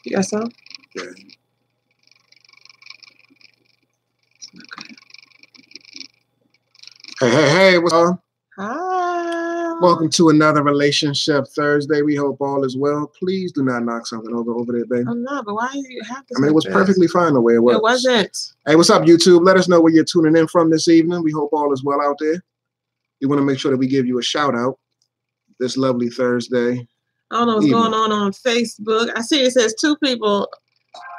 You got some? Yeah. Hey, what's up? Hi. Welcome to another Relationship Thursday. We hope all is well. Please do not knock something over there, baby. I'm not, but why do you have to? I mean, it was perfectly fine the way it was. It wasn't. Hey, what's up, YouTube? Let us know where you're tuning in from this evening. We hope all is well out there. We want to make sure that we give you a shout out this lovely Thursday. I don't know what's going on Facebook. I see it says 2 people,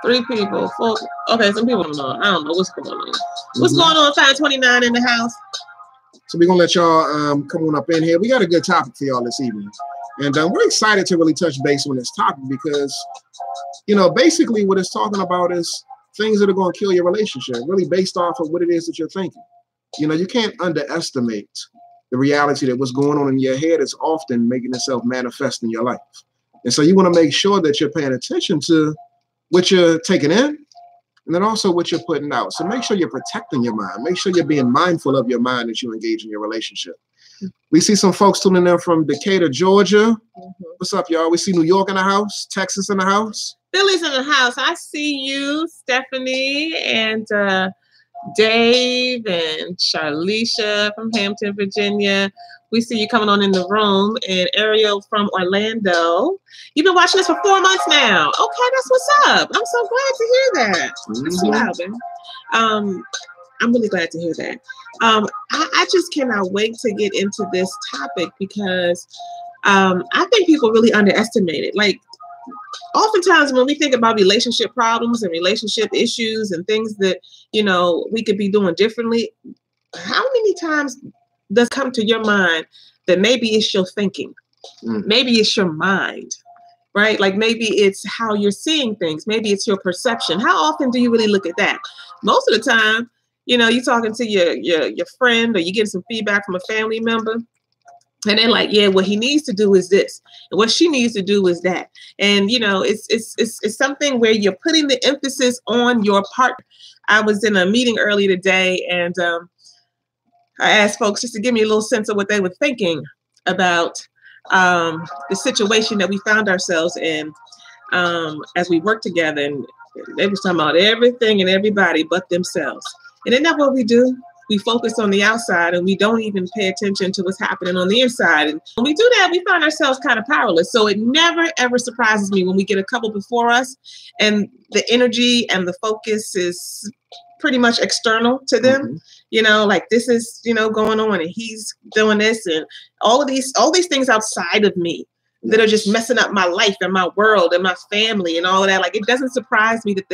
3 people, 4. Okay, some people don't know. I don't know what's going on. What's going on? 529 in the house. So we're going to let y'all come on up in here. We got a good topic for y'all this evening. And we're excited to really touch base on this topic because, you know, basically what it's talking about is things that are going to kill your relationship, really based off of what it is that you're thinking. You know, you can't underestimate the reality that what's going on in your head is often making itself manifest in your life. And so you want to make sure that you're paying attention to what you're taking in and then also what you're putting out. So make sure you're protecting your mind. Make sure you're being mindful of your mind as you engage in your relationship. We see some folks tuning in from Decatur, Georgia. What's up, y'all? We see New York in the house, Texas in the house. Philly's in the house. I see you, Stephanie, and Dave and Charlisha from Hampton, Virginia. We see you coming on in the room. And Ariel from Orlando. You've been watching this for 4 months now. Okay, that's what's up. I'm so glad to hear that. That's too loud, baby. I'm really glad to hear that. I just cannot wait to get into this topic because I think people really underestimate it. Like, oftentimes when we think about relationship problems and relationship issues and things that, you know, we could be doing differently, how many times does come to your mind that maybe it's your thinking, maybe it's your mind, right? Like maybe it's how you're seeing things, maybe it's your perception. How often do you really look at that? Most of the time, you know, you're talking to your friend or you get some feedback from a family member. And they're like, yeah, what he needs to do is this. And what she needs to do is that. And, you know, it's something where you're putting the emphasis on your partner. I was in a meeting earlier today and I asked folks just to give me a little sense of what they were thinking about the situation that we found ourselves in as we work together. And they were talking about everything and everybody but themselves. And isn't that what we do? We focus on the outside and we don't even pay attention to what's happening on the inside. And when we do that, we find ourselves kind of powerless. So it never, ever surprises me when we get a couple before us and the energy and the focus is pretty much external to them. You know, like this is, you know, going on and he's doing this and all these things outside of me that are just messing up my life and my world and my family and all of that. Like, it doesn't surprise me that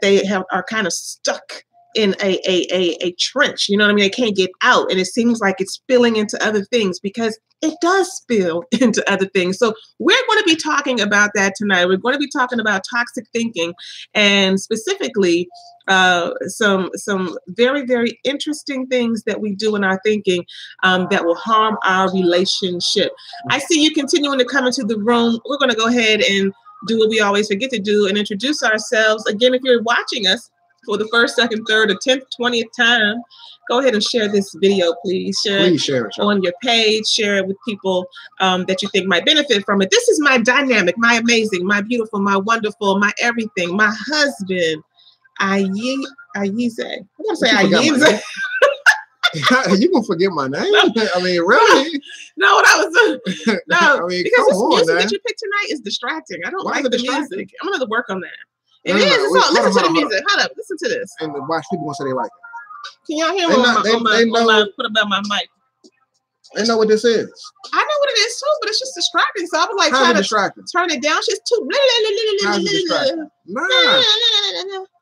they are kind of stuck in a trench, you know what I mean? They can't get out. And it seems like it's spilling into other things because it does spill into other things. So we're going to be talking about that tonight. We're going to be talking about toxic thinking and specifically some very, very interesting things that we do in our thinking that will harm our relationship. I see you continuing to come into the room. We're going to go ahead and do what we always forget to do and introduce ourselves. Again, if you're watching us for the 1st, 2nd, 3rd, or 10th, 20th time, go ahead and share this video, please. Share it on your page. Share it with people that you think might benefit from it. This is my dynamic, my amazing, my beautiful, my wonderful, my everything, my husband, Ayize. I'm going to say Ayize. You gonna forget my name? I mean, really? No, what I was no, I mean, because this music that you picked tonight is distracting. I don't like the music. I'm gonna work on that. Listen to the music. Hold up. Listen to this. And watch people gonna say they like it. Can y'all hear me? Put about my mic. They know what this is. I know what it is too, but it's just distracting. So I was like trying to turn it down. She's too.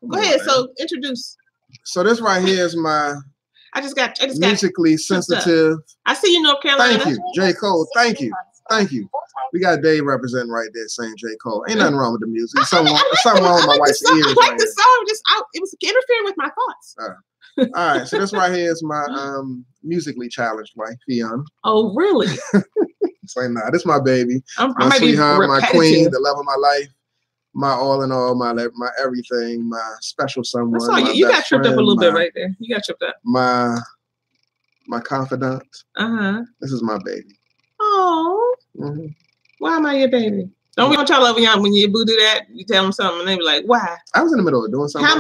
Go ahead. So introduce. So this right here is my. I just got musically sensitive. I see you, North Carolina. Thank you, J. Cole. Thank you. We got Dave representing right there saying J. Cole. Ain't nothing wrong with the music. Something wrong with my wife's ears. I like the song. It was interfering with my thoughts. All right. So this right here is my musically challenged wife, Fiona. Oh, really? It's like, nah, this is my baby. My sweetheart, my queen, the love of my life. My all in all, my everything, my special someone. I saw you. You got tripped up a little bit right there. You got tripped up. My confidant. This is my baby. Oh. Why am I your baby? Don't y'all love when your boo do that? You tell them something and they be like, why? I was in the middle of doing something. How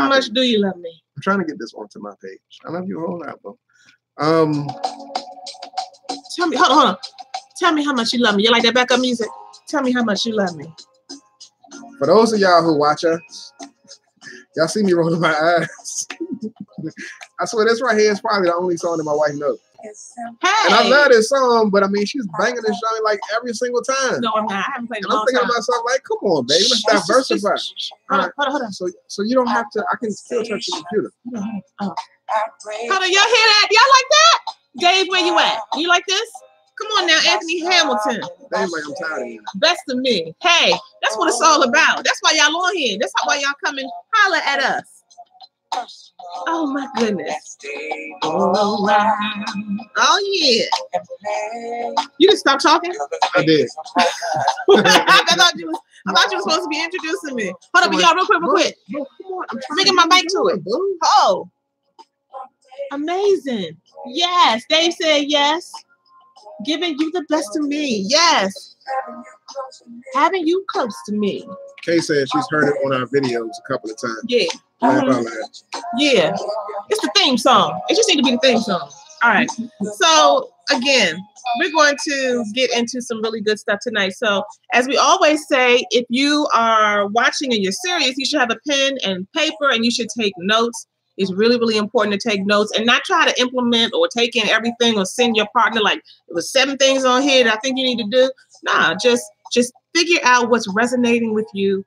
much do you love me? I'm trying to get this onto my page. I love you a whole lot, bro. Tell me, hold on. Tell me how much you love me. You like that backup music? Tell me how much you love me. For those of y'all who watch us, y'all see me rolling my eyes. I swear this right here is probably the only song that my wife knows. Hey. And I love this song, but I mean, she's banging this song like every single time. No, I'm not. I haven't played it in a long time. I'm thinking to myself, like, come on, baby, let's diversify. Hold on. So you don't have to, I can still touch the computer. Hold on, y'all hear that? Y'all like that? Dave, where you at? You like this? Come on now, Anthony Hamilton. Dave's like, I'm tired of you. Best of me. Hey, that's what it's all about. That's why y'all on here. That's why y'all come and holler at us. Oh my goodness. Oh yeah. You didn't stop talking? I did. I thought you were supposed to be introducing me. Hold up, y'all, real quick. Come on, I'm bringing my mic to it. Oh. Amazing. Yes. Dave said yes. Giving you the best of me. Yes. Having you close to me. Kay said she's heard it on our videos a couple of times. Yeah. Yeah. It's the theme song. It just need to be the theme song. All right. So again, we're going to get into some really good stuff tonight. So as we always say, if you are watching and you're serious, you should have a pen and paper and you should take notes. It's really, really important to take notes and not try to implement or take in everything or send your partner like it was 7 things on here that I think you need to do. Nah, just figure out what's resonating with you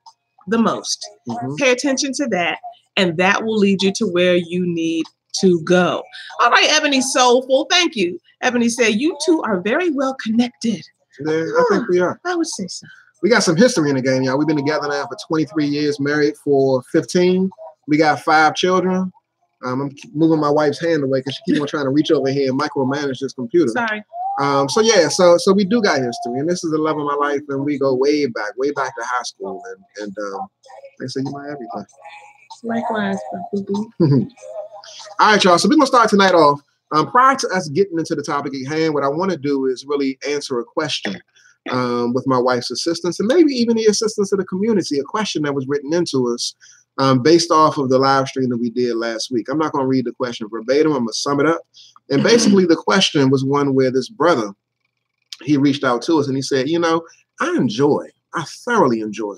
the most. Pay attention to that, and that will lead you to where you need to go. All right, Ebony Soulful, thank you. Ebony said, you two are very well connected. Yeah, I think we are. I would say so. We got some history in the game, y'all. We've been together now for 23 years, married for 15. We got 5 children. I'm moving my wife's hand away because she keeps on trying to reach over here and micromanage this computer. Sorry. So we do got history, and this is the love of my life, and we go way back to high school, and they say you're my everything. Likewise, boo-boo. All right, y'all. So we're gonna start tonight off. Prior to us getting into the topic at hand, what I want to do is really answer a question with my wife's assistance, and maybe even the assistance of the community. A question that was written into us. Based off of the live stream that we did last week. I'm not going to read the question verbatim. I'm going to sum it up. And basically the question was one where this brother, he reached out to us and he said, you know, I thoroughly enjoy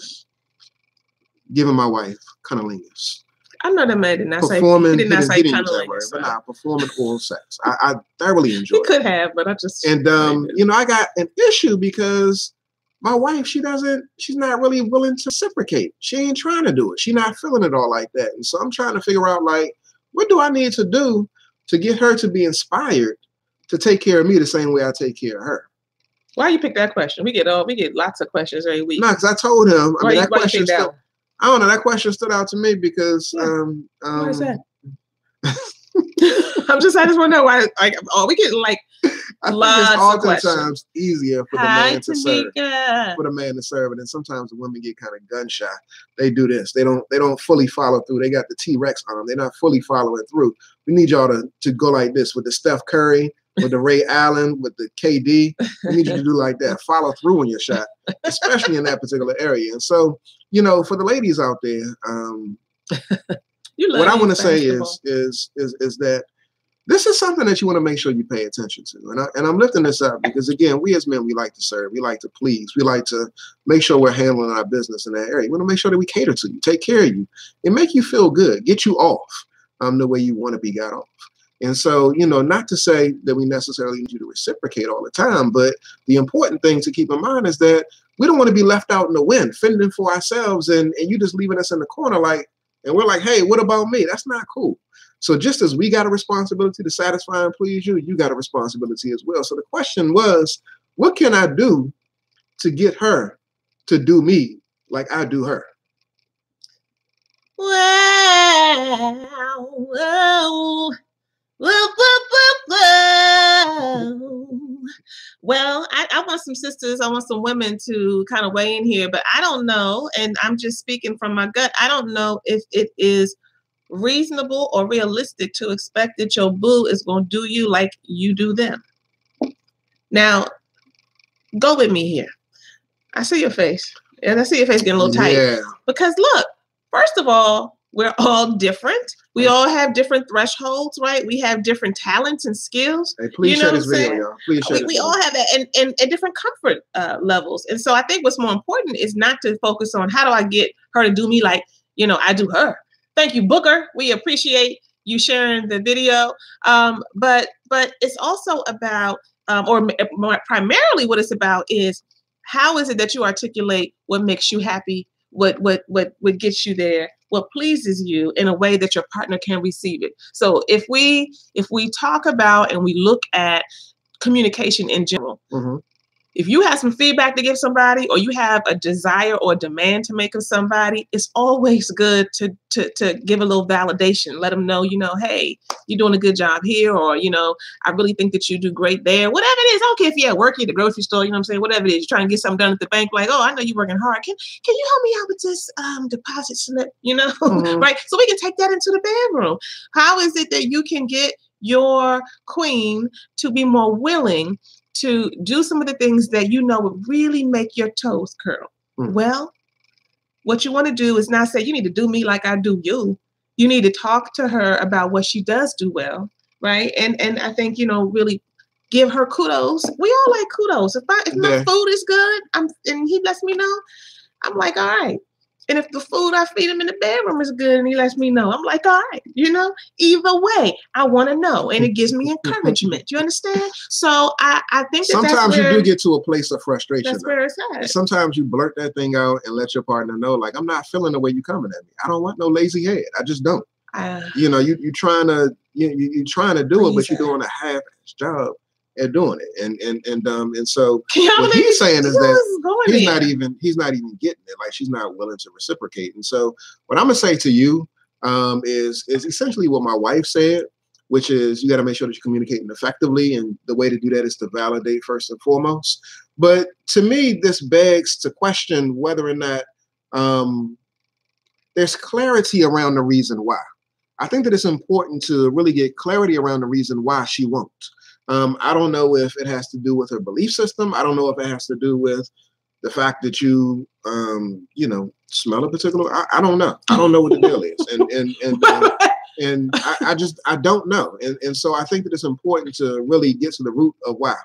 giving my wife cunnilingus. I know that man did not say cunnilingus. But nah, performing oral sex. I thoroughly enjoy it. He could have, but I just... And, you know, I got an issue because my wife, she's not really willing to reciprocate. She ain't trying to do it. She's not feeling it all like that. And so I'm trying to figure out, like, what do I need to do to get her to be inspired to take care of me the same way I take care of her? Why you pick that question? We get lots of questions every week. No, because I told him. I don't know. That question stood out to me because why is that? I just want to know why. Like, we get like lots of questions. Oftentimes easier for the man to serve. For the man to serve, and then sometimes the women get kind of gun shy. They do this. They don't fully follow through. They got the T-Rex arm. They're not fully following through. We need y'all to go like this with the Steph Curry, with the Ray Allen, with the KD. We need you to do like that. Follow through on your shot, especially in that particular area. And so, you know, for the ladies out there, what I want to say is that this is something that you want to make sure you pay attention to. And I'm lifting this up because, again, we as men, we like to serve. We like to please. We like to make sure we're handling our business in that area. We want to make sure that we cater to you, take care of you, and make you feel good, get you off the way you want to be got off. And so, you know, not to say that we necessarily need you to reciprocate all the time, but the important thing to keep in mind is that we don't want to be left out in the wind, fending for ourselves, and you just leaving us in the corner like, and we're like, hey, what about me? That's not cool. So just as we got a responsibility to satisfy and please you, you got a responsibility as well. So the question was, what can I do to get her to do me like I do her? Well, I want some sisters, I want some women to kind of weigh in here, but I don't know, and I'm just speaking from my gut, I don't know if it is reasonable or realistic to expect that your boo is going to do you like you do them. Now, go with me here. I see your face. And I see your face getting a little tight. Yeah. Because look, first of all, we're all different. We all have different thresholds, right? We have different talents and skills. Hey, please share this video, y'all. Please share we all have that and different comfort levels. And so I think what's more important is not to focus on how do I get her to do me like, you know, I do her. Thank you, Booker. We appreciate you sharing the video. But it's also about, or more primarily what it's about is how is it that you articulate what makes you happy, what gets you there, what pleases you in a way that your partner can receive it. So if we talk about and we look at communication in general, if you have some feedback to give somebody, or you have a desire or a demand to make of somebody, it's always good to give a little validation. Let them know, you know, hey, you're doing a good job here, or, you know, I really think that you do great there. Whatever it is, I don't care if you're at work, you're at the grocery store, you know what I'm saying? Whatever it is, you're trying to get something done at the bank, like, oh, I know you're working hard. Can you help me out with this deposit slip, you know? Right? So we can take that into the bedroom. How is it that you can get your queen to be more willing to do some of the things that you know would really make your toes curl? Well, what you want to do is not say, you need to do me like I do you. You need to talk to her about what she does do well, right? And I think, you know, really give her kudos. We all like kudos. If my food is good, and he lets me know, I'm like, all right. And if the food I feed him in the bedroom is good and he lets me know, I'm like, all right, you know, either way, I want to know. And it gives me encouragement. You understand? So I think sometimes you do get to a place of frustration. That's where it's at. Sometimes you blurt that thing out and let your partner know, like, I'm not feeling the way you're coming at me. I don't want no lazy head. I just don't. You know, you're trying to do it, but you're doing a half-ass job at doing it, and so what he's saying is that he's not even getting it. Like, she's not willing to reciprocate. And so what I'm gonna say to you is essentially what my wife said, which is you got to make sure that you're communicating effectively, and the way to do that is to validate first and foremost. But to me, this begs to question whether or not there's clarity around the reason why. I think that it's important to really get clarity around the reason why she won't. I don't know if it has to do with her belief system. I don't know if it has to do with the fact that you, you know, smell a particular. I don't know. I don't know what the deal is, and I don't know. And so I think that it's important to really get to the root of why.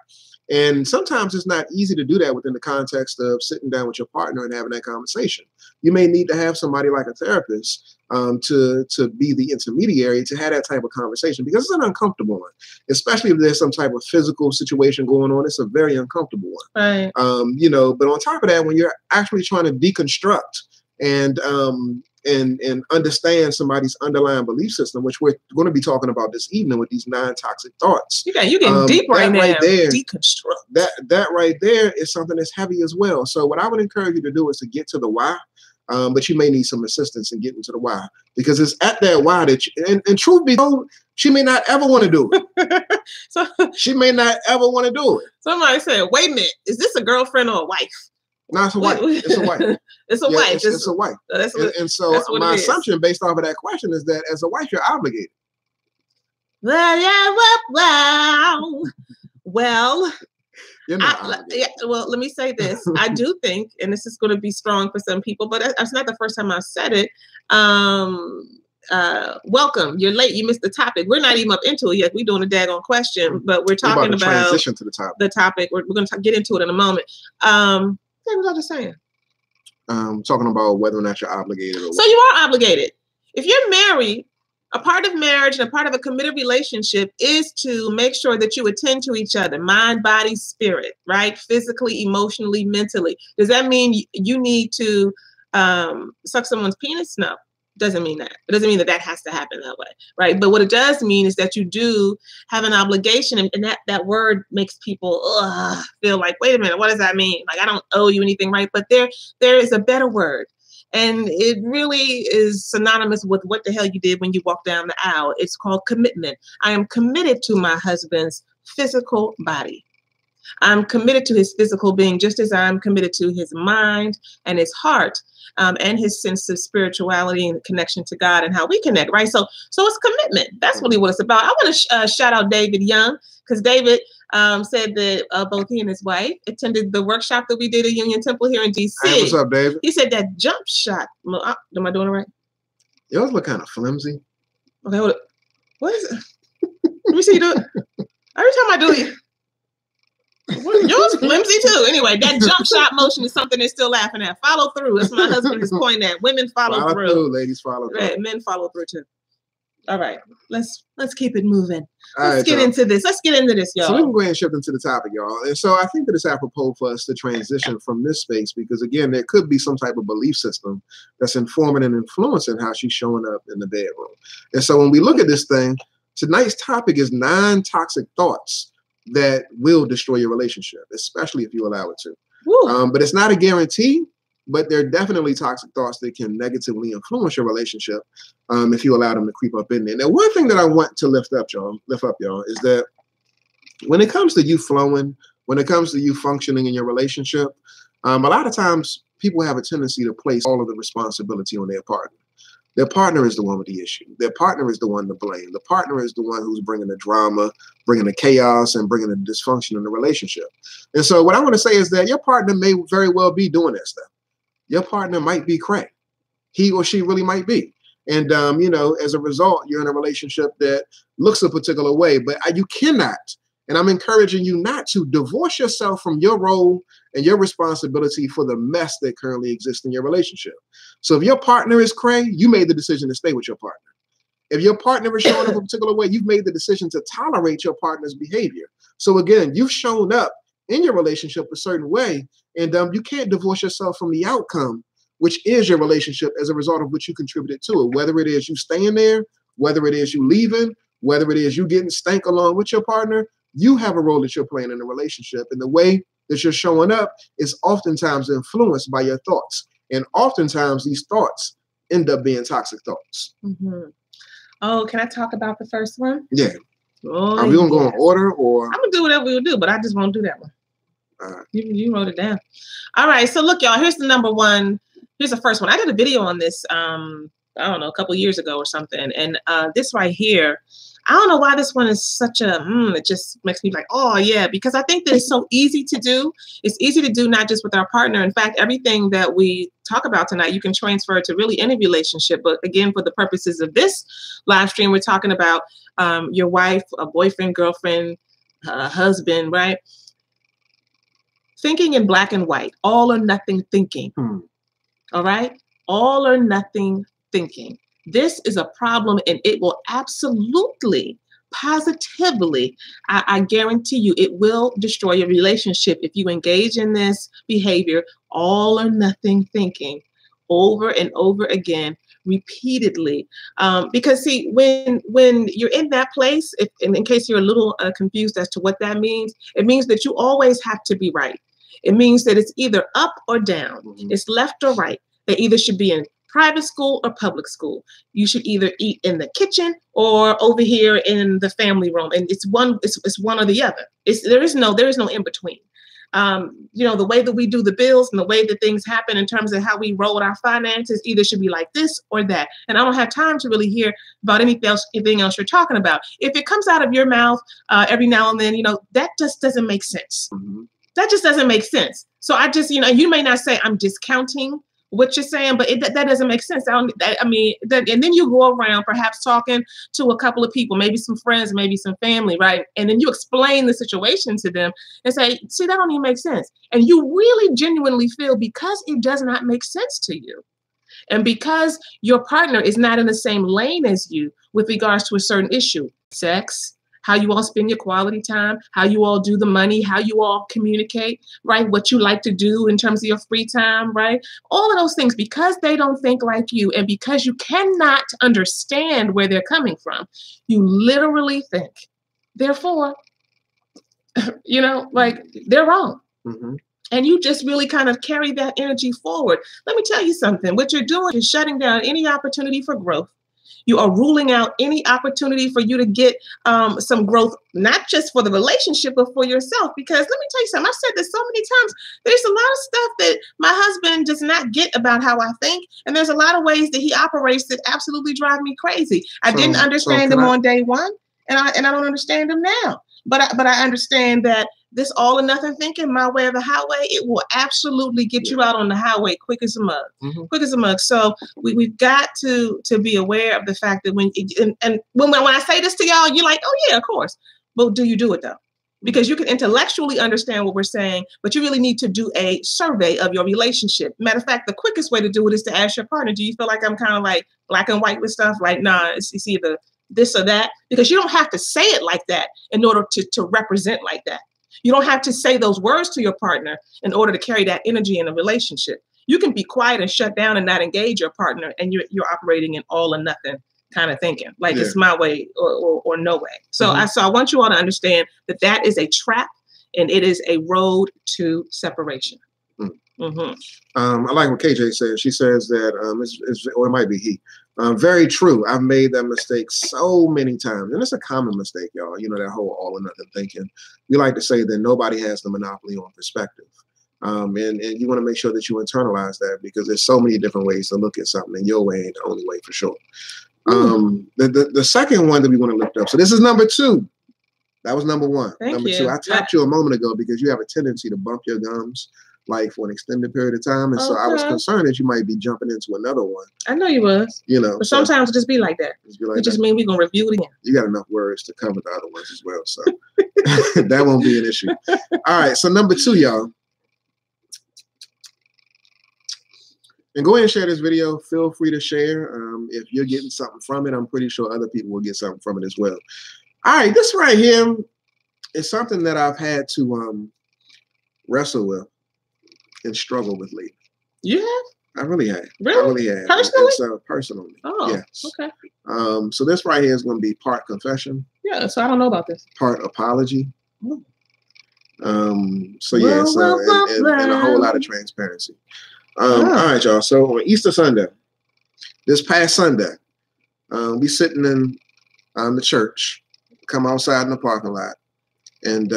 And sometimes it's not easy to do that within the context of sitting down with your partner and having that conversation. You may need to have somebody like a therapist to be the intermediary to have that type of conversation, because it's an uncomfortable one, especially if there's some type of physical situation going on. It's a very uncomfortable one. Right. You know, but on top of that, when you're actually trying to deconstruct and understand somebody's underlying belief system, which we're going to be talking about this evening with these non-toxic thoughts. You getting deep right now. Deconstruct. That right there is something that's heavy as well. So what I would encourage you to do is to get to the why. But you may need some assistance in getting to the why, because it's at that why that and truth be told, she may not ever want to do it. She may not ever want to do it. Somebody said, wait a minute, is this a girlfriend or a wife? No, it's a wife. It's a wife. It's a wife. It's a wife. And so my assumption based off of that question is that as a wife, you're obligated. Well, well, let me say this. I do think, and this is going to be strong for some people, but that's not the first time I've said it. Welcome. You're late. You missed the topic. We're not even up into it yet. We're doing a daggone question, but we're talking about transition to the topic. We're going to get into it in a moment. What was I just saying? Talking about whether or not you're obligated. So you are obligated. If you're married, a part of marriage and a part of a committed relationship is to make sure that you attend to each other, mind, body, spirit, right? Physically, emotionally, mentally. Does that mean you need to suck someone's penis? No, doesn't mean that. It doesn't mean that has to happen that way, right? But what it does mean is that you do have an obligation, and that word makes people feel like, wait a minute, what does that mean? Like, I don't owe you anything, right? But there is a better word. And it really is synonymous with what the hell you did when you walked down the aisle. It's called commitment. I am committed to my husband's physical body. I'm committed to his physical being just as I'm committed to his mind and his heart, and his sense of spirituality and connection to God and how we connect, right? So it's commitment. That's really what it's about. I want to shout out David Young, because David said that both he and his wife attended the workshop that we did at Union Temple here in DC. Hey, what's up, David? He said that jump shot. Am I doing it right? Yours look kind of flimsy. Okay, hold up. What is it? Let me see you do it. Every time I do it, yours flimsy too. Anyway, that jump shot motion is something they're still laughing at. Follow through. That's my husband is pointing at. Women follow through. Ladies follow through. Right, men follow through too. All right, let's keep it moving. Let's get into this. Let's get into this, y'all. So we can go ahead and shift into the topic, y'all. And so I think that it's apropos for us to transition from this space, because again, there could be some type of belief system that's informing and influencing how she's showing up in the bedroom. And so when we look at this thing, tonight's topic is 9 toxic thoughts that will destroy your relationship, especially if you allow it to. But it's not a guarantee, but there are definitely toxic thoughts that can negatively influence your relationship if you allow them to creep up in there. Now, one thing that I want to lift up, y'all, is that when it comes to you flowing, when it comes to you functioning in your relationship, a lot of times people have a tendency to place all of the responsibility on their partner. Their partner is the one with the issue. Their partner is the one to blame. The partner is the one who's bringing the drama, bringing the chaos, and bringing the dysfunction in the relationship. And so what I want to say is that your partner may very well be doing that stuff. Your partner might be cray. He or she really might be. And, as a result, you're in a relationship that looks a particular way, but you cannot, and I'm encouraging you not to divorce yourself from your role and your responsibility for the mess that currently exists in your relationship. So if your partner is cray, you made the decision to stay with your partner. If your partner is showing up a particular way, you've made the decision to tolerate your partner's behavior. So again, you've shown up in your relationship a certain way, and you can't divorce yourself from the outcome, which is your relationship as a result of what you contributed to it. Whether it is you staying there, whether it is you leaving, whether it is you getting stank along with your partner, you have a role that you're playing in the relationship. And the way that you're showing up is oftentimes influenced by your thoughts. And oftentimes these thoughts end up being toxic thoughts. Mm-hmm. Oh, can I talk about the first one? Yeah. Are we going to go in order, or? I'm going to do whatever we'll do, but I just won't do that one. You wrote it down. All right. So look, y'all, here's the number one. Here's the first one. I did a video on this, I don't know, a couple years ago or something. And this right here, I don't know why this one is such a, it just makes me like, oh yeah, because I think that it's so easy to do. It's easy to do not just with our partner. In fact, everything that we talk about tonight, you can transfer to really any relationship. But again, for the purposes of this live stream, we're talking about your wife, a boyfriend, girlfriend, husband, right? Thinking in black and white, all or nothing thinking. All right? All or nothing thinking. This is a problem, and it will absolutely, positively, I guarantee you, it will destroy your relationship if you engage in this behavior, all or nothing thinking, over and over again, repeatedly. Because see, when you're in that place, in case you're a little confused as to what that means, it means that you always have to be right. It means that it's either up or down. It's left or right. They either should be in private school or public school. You should either eat in the kitchen or over here in the family room. And it's one or the other. There is no in between. The way that we do the bills and the way that things happen in terms of how we roll with our finances either should be like this or that. And I don't have time to really hear about anything else you're talking about. If it comes out of your mouth every now and then, that just doesn't make sense. That just doesn't make sense. So I just, you may not say I'm discounting what you're saying, but that doesn't make sense. And then you go around perhaps talking to a couple of people, maybe some friends, maybe some family, right? And then you explain the situation to them and say, see, that don't even make sense. And you really genuinely feel because it does not make sense to you. And because your partner is not in the same lane as you with regards to a certain issue, sex, how you all spend your quality time, how you all do the money, how you all communicate, right? What you like to do in terms of your free time, right? All of those things, because they don't think like you and because you cannot understand where they're coming from, you literally think, therefore, they're wrong. And you just really kind of carry that energy forward. Let me tell you something. What you're doing is shutting down any opportunity for growth, You are ruling out any opportunity for you to get some growth, not just for the relationship, but for yourself. Because let me tell you something, I've said this so many times, there's a lot of stuff that my husband does not get about how I think. And there's a lot of ways that he operates that absolutely drive me crazy. I didn't understand him on day one, and I don't understand him now. But I understand that this all or nothing thinking, my way or the highway, it will absolutely get you out on the highway quick as a mug. Quick as a mug. So we've got to be aware of the fact that when I say this to y'all, you're like, oh yeah, of course. But do you do it though? Because you can intellectually understand what we're saying, but you really need to do a survey of your relationship. Matter of fact, the quickest way to do it is to ask your partner, do you feel like I'm kind of like black and white with stuff? Like, nah, it's either this or that. Because you don't have to say it like that in order to represent like that. You don't have to say those words to your partner in order to carry that energy in a relationship. You can be quiet and shut down and not engage your partner, and you're operating in all or nothing kind of thinking, like it's my way or no way. So I want you all to understand that is a trap, and it is a road to separation. I like what KJ says. She says that, or it might be he. Very true. I've made that mistake so many times, and it's a common mistake, y'all. You know, that whole all or nothing thinking. We like to say that nobody has the monopoly on perspective, and you want to make sure that you internalize that, because there's so many different ways to look at something, and your way ain't the only way for sure. The second one that we want to lift up. So this is number 2. That was number 1. Number 2. I tapped you a moment ago because you have a tendency to bump your gums like for an extended period of time, and so I was concerned that you might be jumping into another one. I know you was. You know, but sometimes it just be like that. It just mean we're gonna review it again. You got enough words to cover the other ones as well, so that won't be an issue. All right, so number 2, y'all. And go ahead and share this video. Feel free to share. If you're getting something from it, I'm pretty sure other people will get something from it as well. All right, this right here is something that I've had to wrestle with and struggle with lately. You have? I really have. Really? I really have. Personally? So personally. Oh, yes. Okay. So this right here is going to be part confession. Yeah, so I don't know about this. Part apology. And a whole lot of transparency. All right, y'all. So on Easter Sunday, this past Sunday, we sitting in the church, come outside in the parking lot. And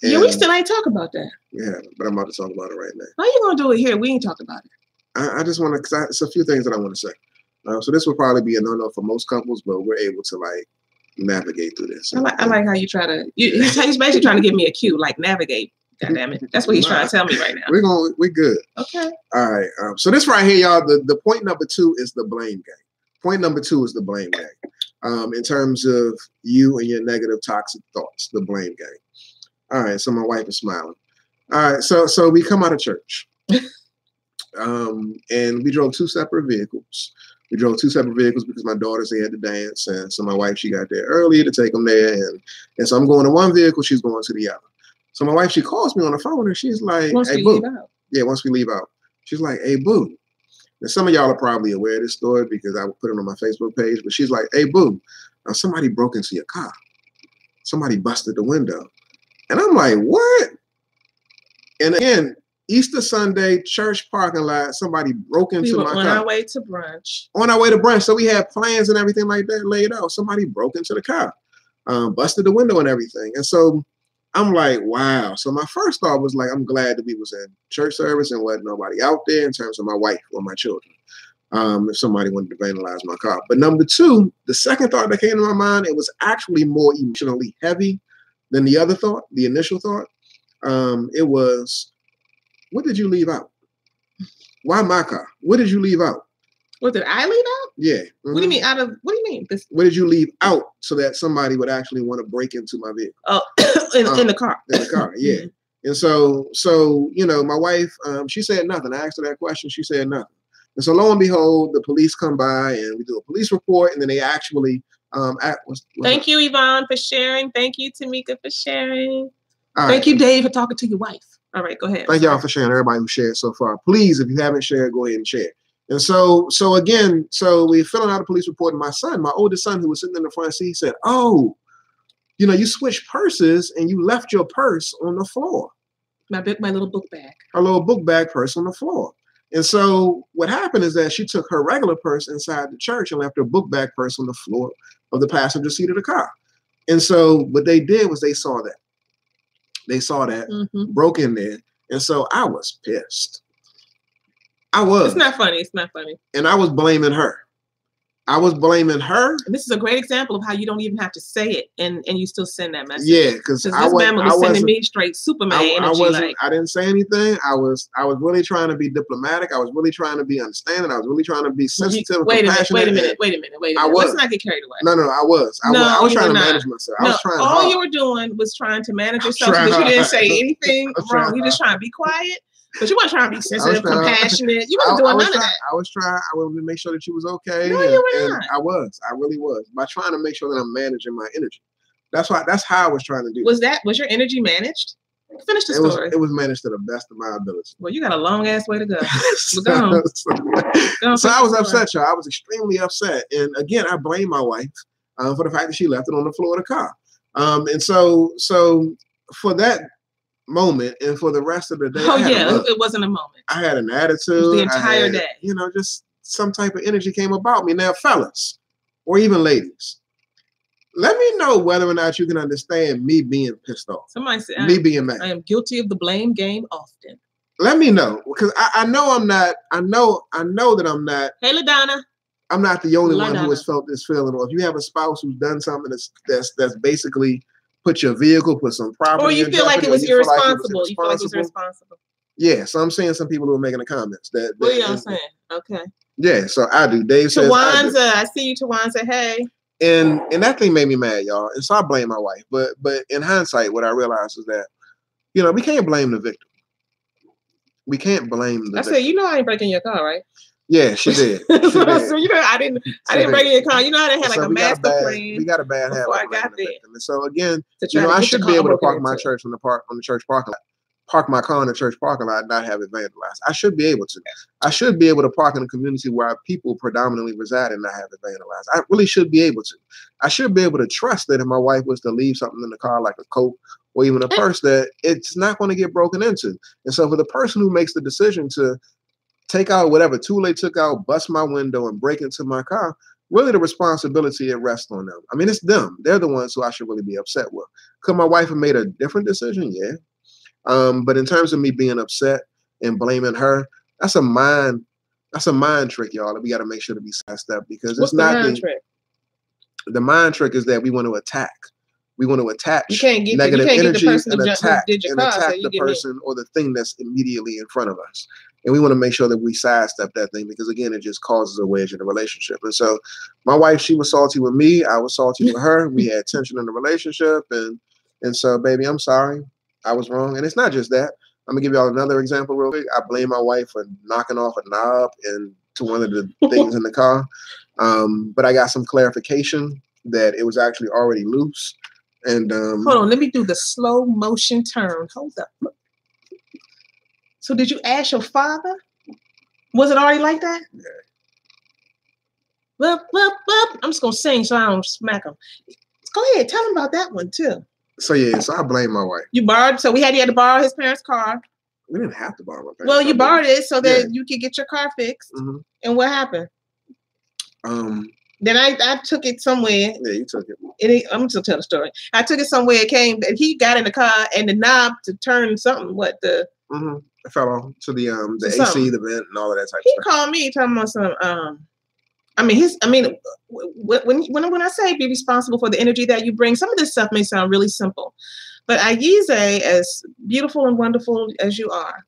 we still ain't talk about that. Yeah, but I'm about to talk about it right now. How you gonna do it here? We ain't talk about it. I just want to, because it's a few things that I want to say. So this will probably be a no-no for most couples, but we're able to like navigate through this. I like how you try to. He's basically trying to give me a cue, like navigate. God damn it, that's what he's trying to tell me right now. We're good. Okay. All right. So this right here, y'all. The point number 2 is the blame game. Point number 2 is the blame game. In terms of you and your negative, toxic thoughts, the blame game. All right, so my wife is smiling. All right, so we come out of church, and we drove 2 separate vehicles. We drove 2 separate vehicles because my daughters, they had to dance, and so my wife, she got there early to take them there, and so I'm going to one vehicle, she's going to the other. So my wife, she calls me on the phone, and she's like, "Hey, boo." Yeah, once we leave out, she's like, "Hey, boo." And some of y'all are probably aware of this story because I put it on my Facebook page, but she's like, "Hey, boo, somebody broke into your car. Somebody busted the window." And I'm like, what? And again, Easter Sunday, church parking lot, somebody broke into my car. On our way to brunch. On our way to brunch. So we had plans and everything like that laid out. Somebody broke into the car, busted the window and everything. And so I'm like, wow. So my first thought was like, I'm glad that we was in church service and wasn't nobody out there in terms of my wife or my children. If somebody wanted to vandalize my car. But number 2, the second thought that came to my mind, it was actually more emotionally heavy than the other thought, the initial thought. It was, what did you leave out? Why my car? What did you leave out? What did I leave out? Yeah. What do you mean out of, what do you mean? What did you leave out so that somebody would actually want to break into my vehicle? Oh, in the car. In the car, yeah. And so, you know, my wife, she said nothing. I asked her that question. She said nothing. And so lo and behold, the police come by and we do a police report, and then they actually Thank you, Yvonne, for sharing. Thank you, Tamika, for sharing. Thank you, Dave, for talking to your wife. All right, go ahead. Thank y'all for sharing. Everybody who shared so far. Please, if you haven't shared, go ahead and share. And so we're filling out a police report, and my son, my oldest son, who was sitting in the front seat, said, "Oh, you know, you switched purses and you left your purse on the floor." My little book bag. A little book bag purse on the floor. And so what happened is that she took her regular purse inside the church and left her book bag purse on the floor of the passenger seat of the car. And so what they did was they saw that. They saw that, broke in there. And so I was pissed. I was. It's not funny. It's not funny. And I was blaming her. I was blaming her. And this is a great example of how you don't even have to say it, and you still send that message. Yeah, because this man was sending me straight Superman energy. I didn't say anything. I was really trying to be diplomatic. I was really trying to be understanding. I was really trying to be sensitive. Wait a minute. Let's not get carried away. No, I was trying to manage myself. I was trying. All you were doing was trying to manage yourself because you didn't say anything wrong. You just trying to be quiet. But you weren't trying to be sensitive, compassionate. You weren't doing none of that. I wanted to make sure that she was okay. No, you were not. I really was. By trying to make sure that I'm managing my energy. That's how I was trying to do. Was your energy managed? Finish the story. It was managed to the best of my ability. Well, you got a long ass way to go. So I was upset, y'all. I was extremely upset. And again, I blame my wife for the fact that she left it on the floor of the car. And so for that moment and for the rest of the day. It wasn't a moment. I had an attitude. It was the entire day. Just some type of energy came about me. Now, fellas, or even ladies, let me know whether or not you can understand me being pissed off. Somebody said me being mad. I am guilty of the blame game often. Let me know, because I know I'm not. I know that I'm not. Hey, LaDonna. I'm not the only one who has felt this feeling. Or if you have a spouse who's done something that's basically put your vehicle, put some property. Or you feel like it was irresponsible. You feel like it was irresponsible. Yeah, so I'm seeing some people who are making the comments that. What are y'all saying? Okay. Yeah, so I do. Dave says. Tawanza, I see you. Tawanza, hey. And that thing made me mad, y'all. And so I blame my wife. But in hindsight, what I realized is that, we can't blame the victim. We can't blame the victim. I said, I ain't breaking your car, right? Yeah, she did. So I didn't break your car. You know how they had like a master plan. We got a bad habit. Before I got there. And so again, I should be able to park my church on the church parking lot. Park my car in the church parking lot and not have it vandalized. I should be able to. I should be able to park in a community where people predominantly reside and not have it vandalized. I really should be able to. I should be able to trust that if my wife was to leave something in the car, like a coat or even a purse, that it's not going to get broken into. And so for the person who makes the decision to take out whatever tool they took out, bust my window and break into my car, really the responsibility rests on them. I mean, it's them. They're the ones who I should really be upset with. Could my wife have made a different decision? Yeah. But in terms of me being upset and blaming her, that's a mind trick, y'all, that we got to make sure to be sidestepped, because it's not the mind trick. The mind trick is that we want to attack. We want to attach negative energy and attack the person or the thing that's immediately in front of us. And we want to make sure that we sidestep that thing, because again, it just causes a wedge in the relationship. And so my wife, she was salty with me. I was salty with her. We had tension in the relationship. And so, baby, I'm sorry. I was wrong. And it's not just that. I'm gonna give y'all another example real quick. I blame my wife for knocking off a knob to one of the things in the car. But I got some clarification that it was actually already loose. And hold on, let me do the slow motion turn. Hold up. So did you ask your father? Was it already like that? Yeah. Well, I'm just gonna sing so I don't smack him. Go ahead, tell him about that one too. So so I blame my wife. You borrowed, so you had to borrow his parents' car. We didn't have to borrow my parents' Well, you borrowed it so that you could get your car fixed. Mm-hmm. And what happened? Then I took it somewhere. Yeah, you took it. I'm just gonna tell the story. I took it somewhere. It came, and he got in the car, and the knob to turn something. It fell off to the AC, the vent, and all of that type of stuff. He called me talking about some. When I say be responsible for the energy that you bring, some of this stuff may sound really simple, but Ayize, as beautiful and wonderful as you are,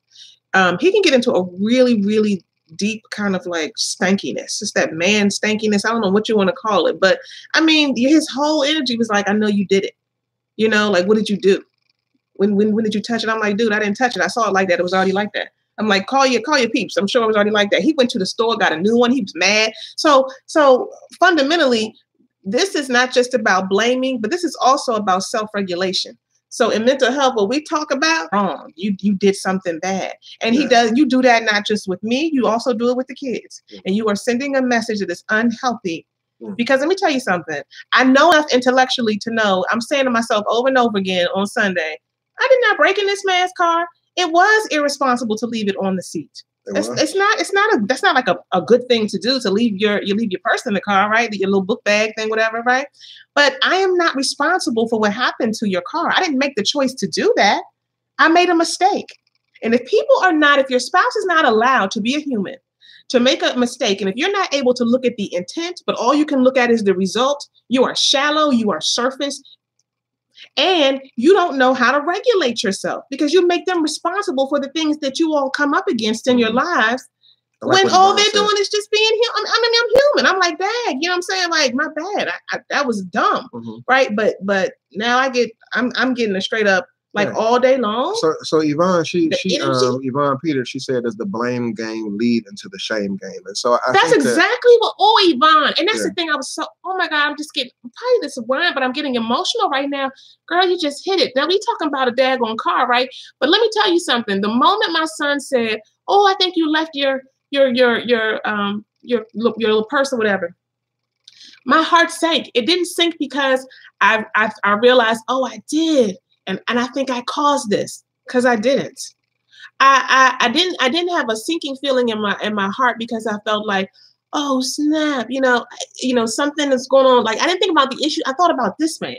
he can get into a really, really deep kind of like stankiness. It's that man stankiness. I don't know what you want to call it, but I mean, his whole energy was like, I know you did it. Like, what did you do? When did you touch it? I'm like, dude, I didn't touch it. I saw it like that. It was already like that. I'm like, call your peeps. I'm sure it was already like that. He went to the store, got a new one. He was mad. So fundamentally, this is not just about blaming, but this is also about self-regulation. So in mental health, what we talk about, wrong, you did something bad. And you do that not just with me, you also do it with the kids. And you are sending a message that is unhealthy. Because let me tell you something. I know enough intellectually to know, I'm saying to myself over and over again on Sunday, I did not break in this man's car. It was irresponsible to leave it on the seat. That's not like a good thing to do, to leave your purse in the car, right? Your little book bag thing, whatever, right? But I am not responsible for what happened to your car. I didn't make the choice to do that. I made a mistake. And if your spouse is not allowed to be a human, to make a mistake, and if you're not able to look at the intent, but all you can look at is the result, you are shallow, you are surface, and you don't know how to regulate yourself, because you make them responsible for the things that you all come up against in your lives, when all they're doing is just being human. I mean, I'm human. I'm like, dang, you know what I'm saying? Like, my bad. That was dumb, right? But now I'm getting a straight up, like, all day long. So Yvonne, Yvonne Peters, she said, does the blame game lead into the shame game? And so that's exactly what. Oh, Yvonne, and that's the thing. I was so, oh my God, I'm probably this wine, but I'm getting emotional right now. Girl, you just hit it. Now we talking about a daggone car, right? But let me tell you something. The moment my son said, "Oh, I think you left your little purse or whatever," my heart sank. It didn't sink because I realized, oh, I did. And I think I caused this, because I didn't. I didn't have a sinking feeling in my heart, because I felt like, oh snap, something is going on. Like, I didn't think about the issue. I thought about this man,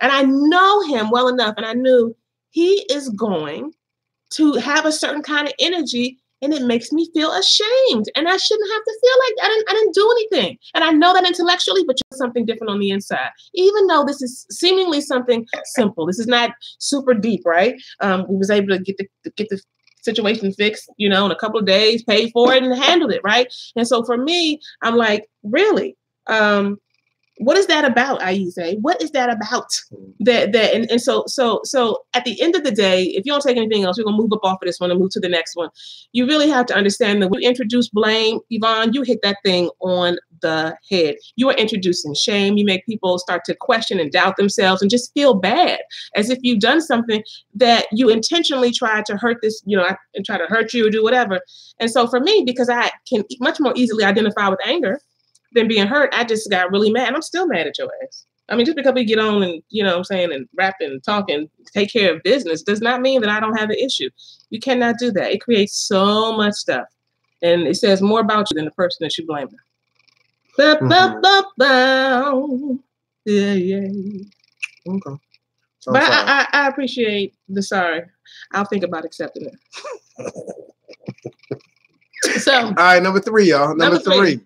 and I know him well enough, and I knew he is going to have a certain kind of energy, and it makes me feel ashamed, and I shouldn't have to feel like I didn't do anything. And I know that intellectually, but you're something different on the inside. Even though this is seemingly something simple, this is not super deep, right? We was able to get the situation fixed, in a couple of days, paid for it, and handled it, right? And so for me, I'm like, really? What is that about, Aize? What is that about? So at the end of the day, if you don't take anything else, we're gonna move up off of this one and move to the next one. You really have to understand that when you introduce blame, Yvonne, you hit that thing on the head. You are introducing shame. You make people start to question and doubt themselves and just feel bad, as if you've done something that you intentionally tried to hurt and try to hurt you or do whatever. And so for me, because I can much more easily identify with anger than being hurt, I just got really mad. And I'm still mad at your ass. I mean, just because we get on and, and rap and talk and take care of business does not mean that I don't have an issue. You cannot do that. It creates so much stuff. And it says more about you than the person that you blame. Yeah. Okay. But I appreciate the sorry. I'll think about accepting it. So. All right, number 3, y'all. Number three.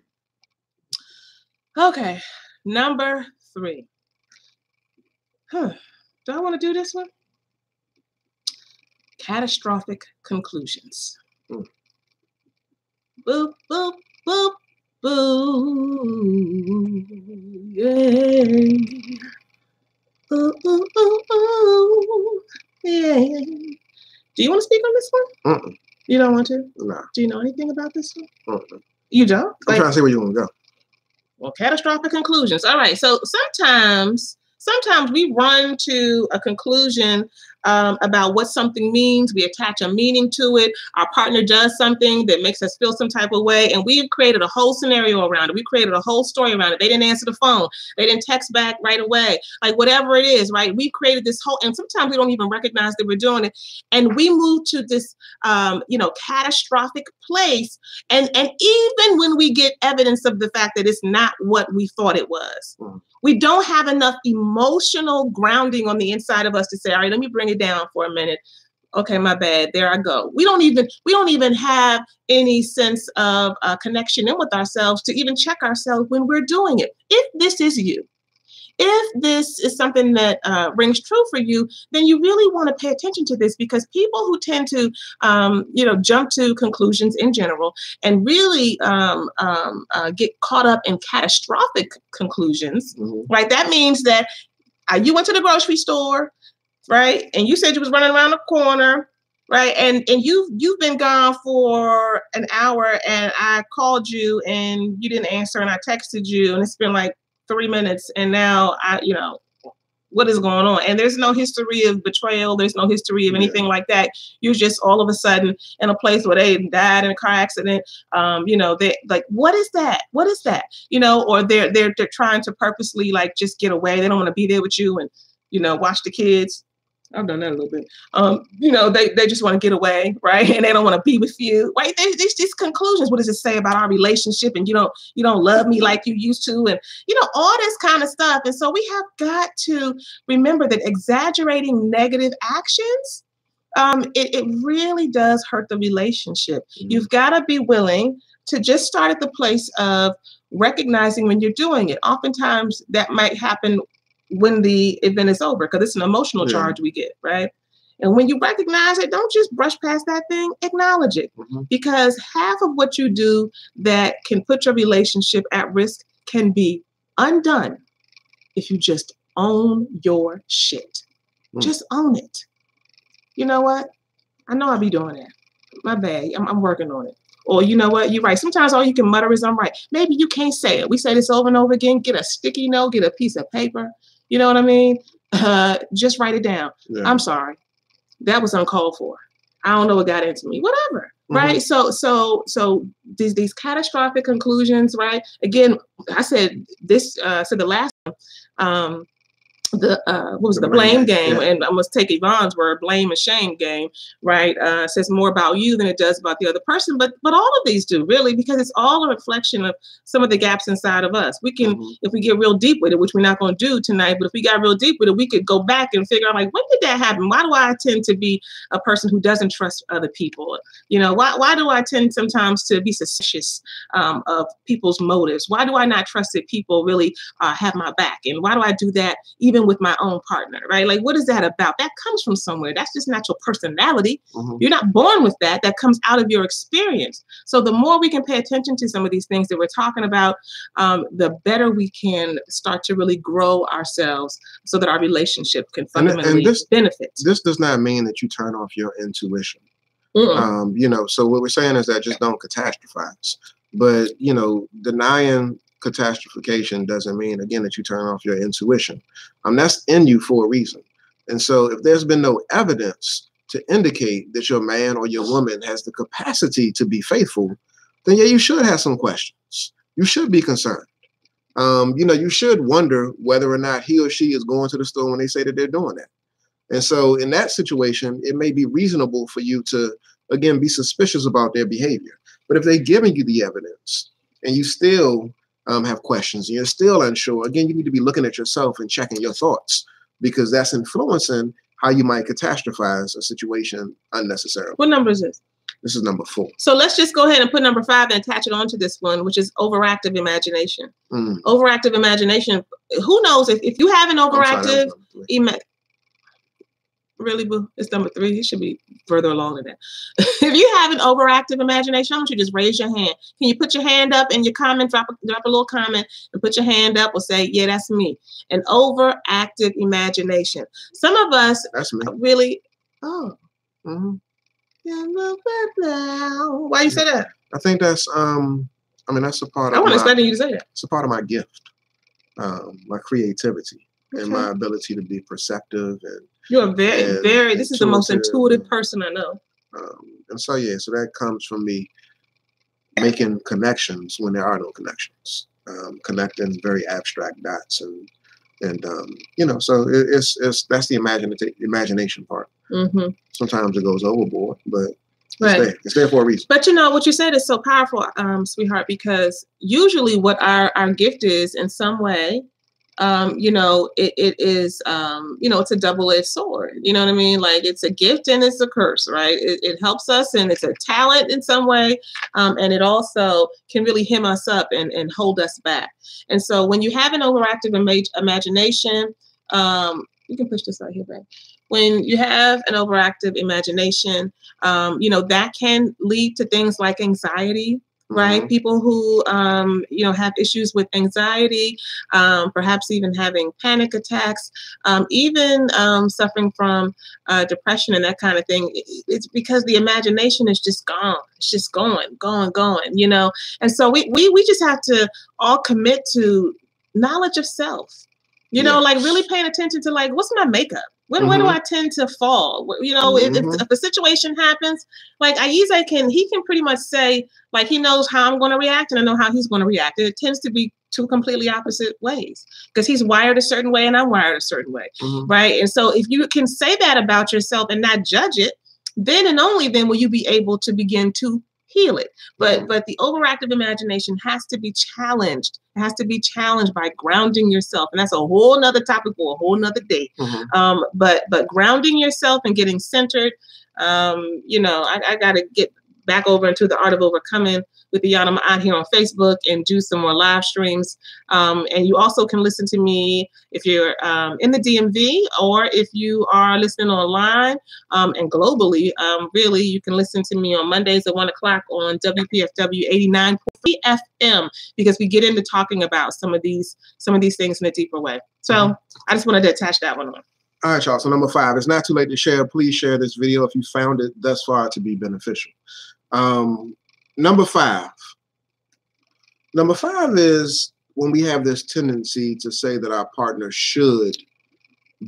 Okay, number 3. Do I want to do this one? Catastrophic conclusions. Boop, boop, boop, boop. Yeah. Ooh, ooh, ooh, ooh. Yeah. Do you want to speak on this one? You don't want to? No. Do you know anything about this one? You don't? I'm trying to see where you want to go. Well, catastrophic conclusions. All right. So sometimes we run to a conclusion about what something means. We attach a meaning to it. Our partner does something that makes us feel some type of way, and we've created a whole scenario around it. We created a whole story around it. They didn't answer the phone. They didn't text back right away. Like, whatever it is, right? We've created this whole, and sometimes we don't even recognize that we're doing it. And we move to this, catastrophic place. And even when we get evidence of the fact that it's not what we thought it was, we don't have enough emotional grounding on the inside of us to say, all right, let me bring it down for a minute. Okay, my bad. There I go. We don't even have any sense of connection in with ourselves to even check ourselves when we're doing it. If this is you, if this is something that rings true for you, then you really want to pay attention to this, because people who tend to, jump to conclusions in general and really get caught up in catastrophic conclusions, right? That means that you went to the grocery store, right? And you said you was running around the corner, right? And you've been gone for an hour, and I called you and you didn't answer, and I texted you, and it's been like 3 minutes, and now what is going on? And there's no history of betrayal. There's no history of anything like that. You're just all of a sudden in a place where they died in a car accident. They like, what is that? What is that? Or they're trying to purposely, like, just get away. They don't want to be there with you and, watch the kids. I've done that a little bit. You know, they just want to get away, right? And they don't want to be with you, right? There's these conclusions. What does it say about our relationship? And you don't love me like you used to, and all this kind of stuff. And so we have got to remember that exaggerating negative actions, it really does hurt the relationship. You've got to be willing to just start at the place of recognizing when you're doing it. Oftentimes that might happen when the event is over, because it's an emotional charge we get, right? And when you recognize it, don't just brush past that thing, acknowledge it. Because half of what you do that can put your relationship at risk can be undone if you just own your shit. Just own it. You know what? I know I'll be doing that. My bad. I'm working on it. Or you know what? You're right. Sometimes all you can mutter is I'm right. Maybe you can't say it. We say this over and over again. Get a sticky note, get a piece of paper. You know what I mean? Just write it down. I'm sorry. That was uncalled for. I don't know what got into me. Whatever. Right? So these catastrophic conclusions, right? Again, I said this, the last one, what was the blame game, and I must take Yvonne's word, blame and shame game, right? Says more about you than it does about the other person, but all of these do, really, because it's all a reflection of some of the gaps inside of us. We can, if we get real deep with it, which we're not going to do tonight, but if we got real deep with it, we could go back and figure out, like, when did that happen? Why do I tend to be a person who doesn't trust other people? Why do I tend sometimes to be suspicious of people's motives? Why do I not trust that people really have my back? And why do I do that even with my own partner, right? Like, what is that about? That comes from somewhere. That's just not your personality. You're not born with that. That comes out of your experience. So the more we can pay attention to some of these things that we're talking about, the better we can start to really grow ourselves so that our relationship can fundamentally benefit. This does not mean that you turn off your intuition. So what we're saying is that just don't catastrophize. But, denying catastrophication doesn't mean, again, that you turn off your intuition. That's in you for a reason. And so if there's been no evidence to indicate that your man or your woman has the capacity to be faithful, then you should have some questions. You should be concerned. You should wonder whether or not he or she is going to the store when they say that they're doing that. And so in that situation, it may be reasonable for you to, again, be suspicious about their behavior. But if they're giving you the evidence and you still have questions and you're still unsure, again, you need to be looking at yourself and checking your thoughts, because that's influencing how you might catastrophize a situation unnecessarily. What number is this? This is number 4. So let's just go ahead and put number 5 and attach it onto this one, which is overactive imagination. Overactive imagination. Who knows if you have an overactive really, boo? It's number 3. It should be further along than that. If you have an overactive imagination, I want you to just raise your hand. Can you put your hand up in your comment, drop a little comment and put your hand up, or say, yeah, that's me. An overactive imagination. Some of us really, Why you say that? I think that's, that's a part of I wasn't expecting you to say that. It's a part of my gift, my creativity and my ability to be perceptive. And you're very, this is the most intuitive person I know. And so, so that comes from me making connections when there are no connections, connecting very abstract dots. And so that's the imagination part. Sometimes it goes overboard, but it's there for a reason. But what you said is so powerful, sweetheart, because usually what our gift is in some way, it is, it's a double-edged sword. You know what I mean? Like, it's a gift and it's a curse, right? It helps us, and it's a talent in some way. And it also can really hem us up and hold us back. And so when you have an overactive imagination, you can push this right here, babe. When you have an overactive imagination, that can lead to things like anxiety. Right. People who, have issues with anxiety, perhaps even having panic attacks, even suffering from depression and that kind of thing. It's because the imagination is just gone. It's just going. And so we just have to all commit to knowledge of self, like really paying attention to, like, what's my makeup? Where do I tend to fall? You know, if a situation happens, like Aize he can pretty much say, like, he knows how I'm going to react and I know how he's going to react. And it tends to be two completely opposite ways because he's wired a certain way and I'm wired a certain way, right? And so if you can say that about yourself and not judge it, then and only then will you be able to begin to heal it. But the overactive imagination has to be challenged. It has to be challenged by grounding yourself. And that's a whole nother topic for a whole nother day. But grounding yourself and getting centered, you know, I got to get back over into the art of overcoming with Iyanla out here on Facebook and do some more live streams. And you also can listen to me if you're in the DMV or if you are listening online and globally. Really, you can listen to me on Mondays at 1 o'clock on WPFW 89.3 FM because we get into talking about some of these things in a deeper way. So I just wanted to attach that one on. All right, y'all. So number 5, it's not too late to share. Please share this video if you found it thus far to be beneficial. Number 5 is when we have this tendency to say that our partner should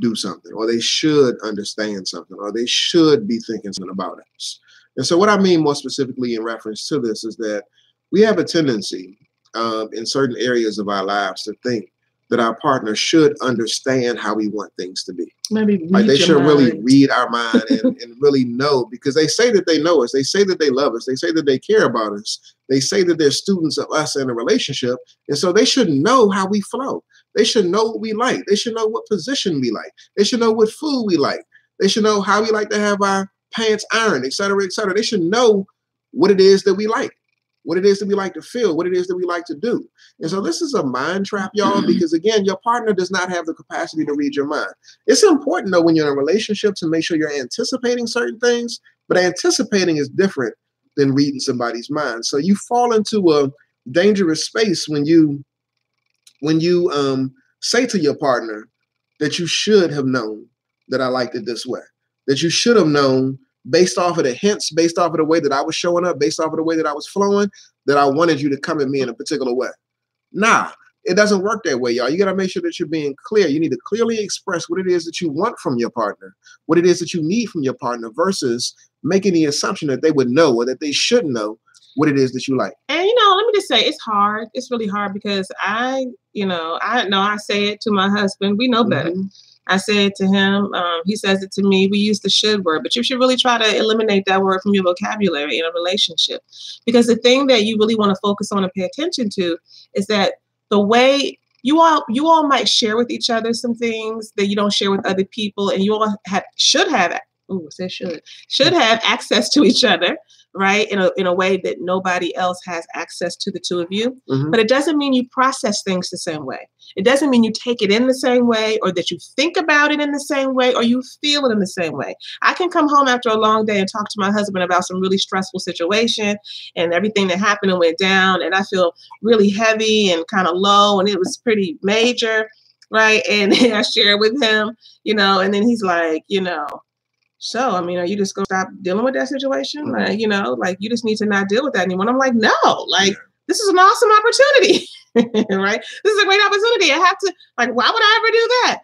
do something, or they should understand something, or they should be thinking something about us. And so what I mean more specifically in reference to this is that we have a tendency in certain areas of our lives to think that our partner should understand how we want things to be. Maybe like they should really read our mind and really know, because they say that they know us. They say that they love us. They say that they care about us. They say that they're students of us in a relationship. And so they should know how we flow. They should know what we like. They should know what position we like. They should know what food we like. They should know how we like to have our pants ironed, et cetera, et cetera. They should know what it is that we like, what it is that we like to feel, what it is that we like to do. And so this is a mind trap, y'all, because again, your partner does not have the capacity to read your mind. It's important though when you're in a relationship to make sure you're anticipating certain things, but anticipating is different than reading somebody's mind. So you fall into a dangerous space when you say to your partner that you should have known that I liked it this way, that you should have known based off of the hints, based off of the way that I was showing up, based off of the way that I was flowing, that I wanted you to come at me in a particular way. Nah, it doesn't work that way, y'all. You got to make sure that you're being clear. You need to clearly express what it is that you want from your partner, what it is that you need from your partner, versus making the assumption that they would know or that they should know what it is that you like. And, you know, let me just say, it's hard. It's really hard because I say it to my husband. We know better. I say it to him. He says it to me. We use the should word, but you should really try to eliminate that word from your vocabulary in a relationship. Because the thing that you really want to focus on and pay attention to is that the way you all might share with each other some things that you don't share with other people, and you all should have access to each other, right? In a way that nobody else has access to the two of you. But it doesn't mean you process things the same way. It doesn't mean you take it in the same way, or that you think about it in the same way, or you feel it in the same way. I can come home after a long day and talk to my husband about some really stressful situation and everything that happened and went down, and I feel really heavy and kind of low, and it was pretty major, right? And I share it with him, you know, and then he's like, you know, so, I mean, are you just going to stop dealing with that situation? Like, you know, like you just need to not deal with that anymore. And I'm like, no, like, this is an awesome opportunity, right? This is a great opportunity. I have to, like, why would I ever do that?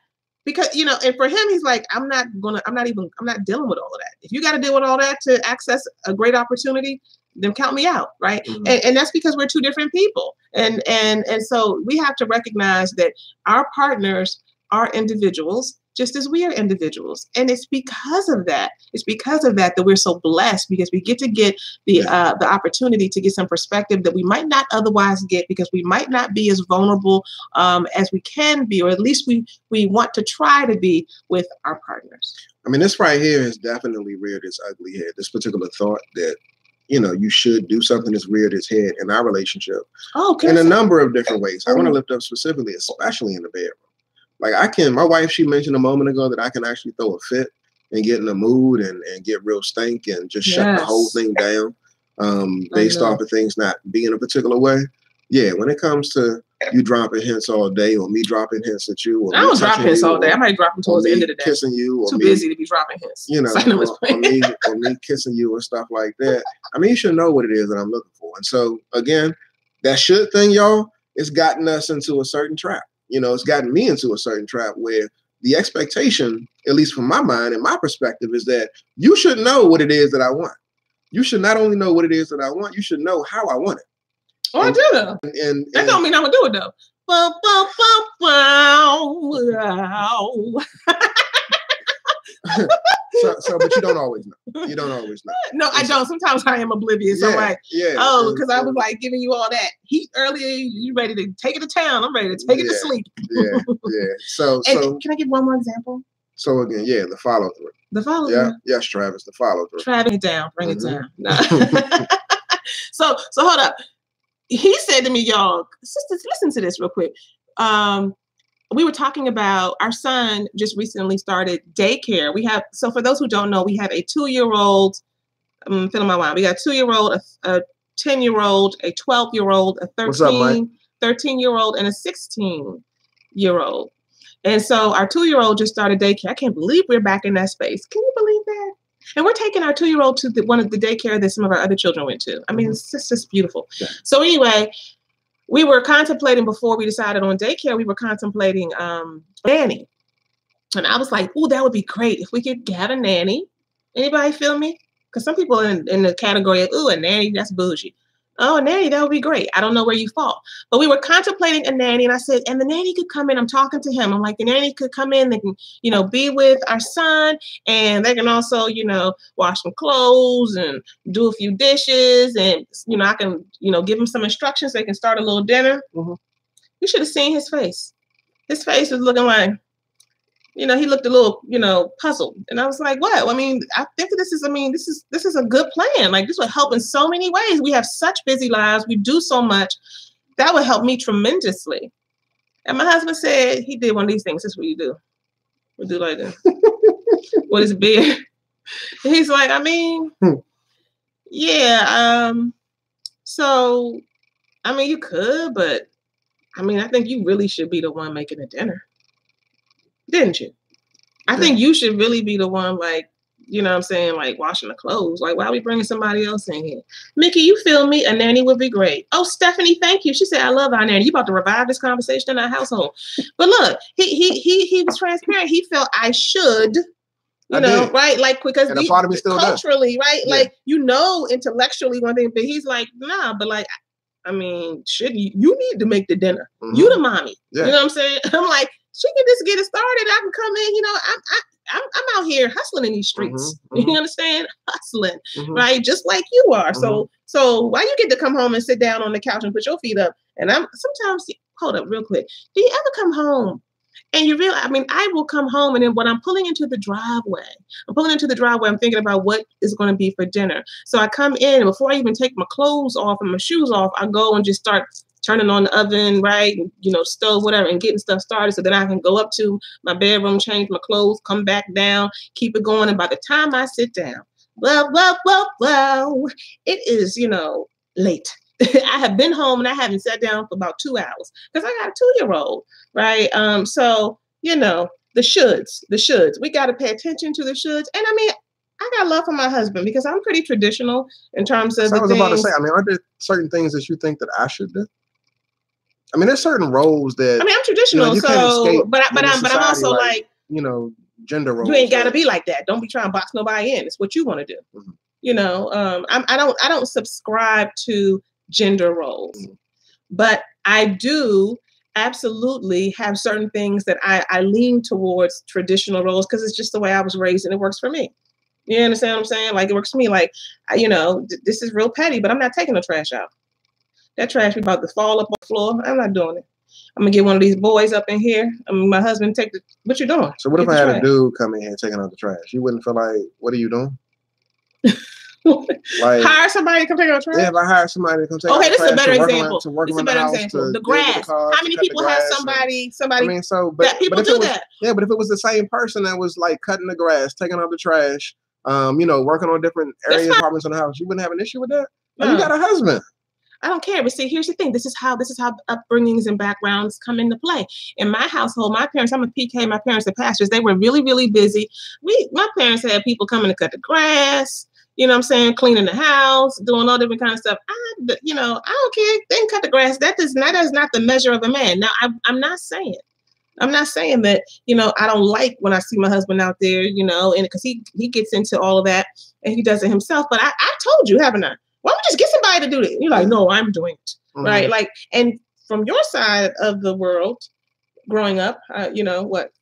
Because, you know, and for him, he's like, I'm not dealing with all of that. If you got to deal with all that to access a great opportunity, then count me out, right? And that's because we're two different people. And so we have to recognize that our partners are individuals, just as we are individuals. And it's because of that. It's because of that we're so blessed, because we get to get the opportunity to get some perspective that we might not otherwise get, because we might not be as vulnerable as we can be, or at least we want to try to be with our partners. I mean, this right here has definitely reared its ugly head. This particular thought that, you know, you should do something that's reared its head in our relationship in a number of different ways. I want to lift up specifically, especially in the bedroom. Like my wife, she mentioned a moment ago that I can actually throw a fit and get in the mood and get real stank and just shut the whole thing down based off of things not being a particular way. Yeah, when it comes to you dropping hints all day, or me dropping hints at you, or I don't drop hints all day. I might drop them towards the end of the day. Kissing you, or too busy to be dropping hints. You know, or me kissing you and stuff like that. I mean, you should know what it is that I'm looking for. And so again, that should thing, y'all, it's gotten us into a certain trap. You know, it's gotten me into a certain trap where the expectation, at least from my mind and my perspective, is that you should know what it is that I want. You should not only know what it is that I want, you should know how I want it. Oh, I do though. And that don't mean I'm gonna do it though. But you don't always know. You don't always know. No, I don't. Sometimes I am oblivious. I'm like, oh, because I was like giving you all that heat earlier. You ready to take it to town? I'm ready to take it to sleep. Yeah. So can I give one more example? So again, the follow through. The follow through. Yes, Travis, the follow through. Travis, it down. Bring it down. No. So hold up. He said to me, y'all, sisters, listen to this real quick. We were talking about our son just recently started daycare. So for those who don't know, we have a 2-year-old. I'm filling my wine. We got a 2-year-old, a 10-year-old, a 12-year-old, a 13-year-old, and a 16-year-old. And so our 2-year-old just started daycare. I can't believe we're back in that space. Can you believe that? And we're taking our 2-year-old to one of the daycare that some of our other children went to. I mean, it's just beautiful. Yeah. So anyway, we were contemplating before we decided on daycare, we were contemplating nanny. And I was like, oh, that would be great if we could have a nanny. Anybody feel me? Because some people in the category of, ooh, a nanny, that's bougie. Oh, a nanny, that would be great. I don't know where you fall. But we were contemplating a nanny, and I said, and the nanny could come in. I'm talking to him. I'm like, the nanny could come in. They can, be with our son, and they can also, wash some clothes and do a few dishes. And, I can, give them some instructions. They can start a little dinner. Mm-hmm. You should have seen his face. His face was looking like, he looked a little, puzzled. And I was like, what? I mean, I think this is a good plan. Like, this would help in so many ways. We have such busy lives. We do so much. That would help me tremendously. And my husband said he did one of these things. This is what you do. We'll do like this. With his beard. And he's like, so, you could, but, I think you really should be the one making the dinner. Didn't you? I think you should really be the one, like, like washing the clothes. Like, why are we bringing somebody else in here? Mickey, you feel me? A nanny would be great. Oh, Stephanie, thank you. She said, I love our nanny. You about to revive this conversation in our household. But look, he was transparent. He felt I should, right? Like, because and a part of me still culturally, does. Right? Yeah. Like, intellectually one thing, but he's like, nah, but like, should you need to make the dinner. Mm-hmm. You the mommy. Yeah. You know what I'm saying? I'm like, she can just get it started. I can come in, I'm out here hustling in these streets. Mm-hmm. You understand? Hustling, right? Just like you are. Mm-hmm. So why you get to come home and sit down on the couch and put your feet up? And sometimes, hold up real quick. Do you ever come home and you realize, I will come home and then when I'm pulling into the driveway, I'm thinking about what is going to be for dinner. So I come in and before I even take my clothes off and my shoes off, I go and just start turning on the oven, right? Stove, whatever, and getting stuff started so that I can go up to my bedroom, change my clothes, come back down, keep it going. And by the time I sit down, well, it is, late. I have been home and I haven't sat down for about 2 hours because I got a 2-year-old, right? So, the shoulds. We got to pay attention to the shoulds. And I got love for my husband because I'm pretty traditional in terms of I was about to say, aren't there certain things that you think that I should do? There's certain roles that I'm traditional, you can't escape but I'm also like gender roles. You ain't got to be like that. Don't be trying to box nobody in. It's what you want to do. Mm-hmm. I don't subscribe to gender roles, but I do absolutely have certain things that I lean towards traditional roles because it's just the way I was raised and it works for me. You understand what I'm saying? Like, it works for me. Like, this is real petty, but I'm not taking the trash out. That trash about to fall up on the floor. I'm not doing it. I'm going to get one of these boys up in here. My husband what you doing? So what if I had a dude come in here taking out the trash? You wouldn't feel like, what are you doing? Like, hire somebody to come take out the trash? Yeah, if I hire somebody to come take out the trash. Okay, this is a better example. This is a better example. The grass. How many people have somebody people do that? Yeah, but if it was the same person that was like cutting the grass, taking out the trash, working on different areas, apartments in the house, you wouldn't have an issue with that? No. You got a husband. I don't care. But see, here's the thing. This is how upbringings and backgrounds come into play. In my household, my parents, I'm a PK, my parents are pastors. They were really, really busy. My parents had people coming to cut the grass, cleaning the house, doing all different kind of stuff. I don't care. They can cut the grass. That is not the measure of a man. Now, I'm not saying I'm not saying that, I don't like when I see my husband out there, and because he gets into all of that and he does it himself. But I told you, haven't I? Why don't we just get somebody to do it? You're like, no, I'm doing it. Right. Like, and from your side of the world, growing up, what?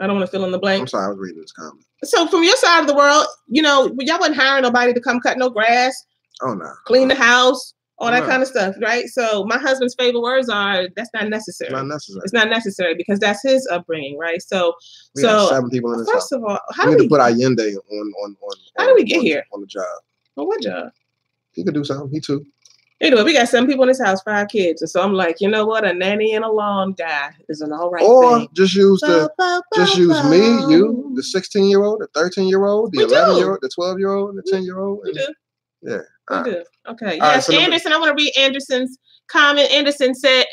I don't want to fill in the blank. I'm sorry, I was reading this comment. So from your side of the world, y'all wasn't hiring nobody to come cut no grass. Oh, no. Clean the house. All that kind of stuff, right? So my husband's favorite words are, that's not necessary. It's not necessary. It's not necessary because that's his upbringing, right? So, we got 7 people in this first house. of all, we need to put Allende on how do we get here? On the job. On what job? He could do something. He too. Anyway, we got 7 people in this house, 5 kids. And so I'm like, you know what? A nanny and a lawn guy is an all right thing. Just use me, you, the 16-year-old, the 13-year-old, the 11-year-old, the 12-year-old, the 10-year-old. We do. Yeah. We do. Okay. Yes, right, so Anderson, I want to read Anderson's comment. Anderson said,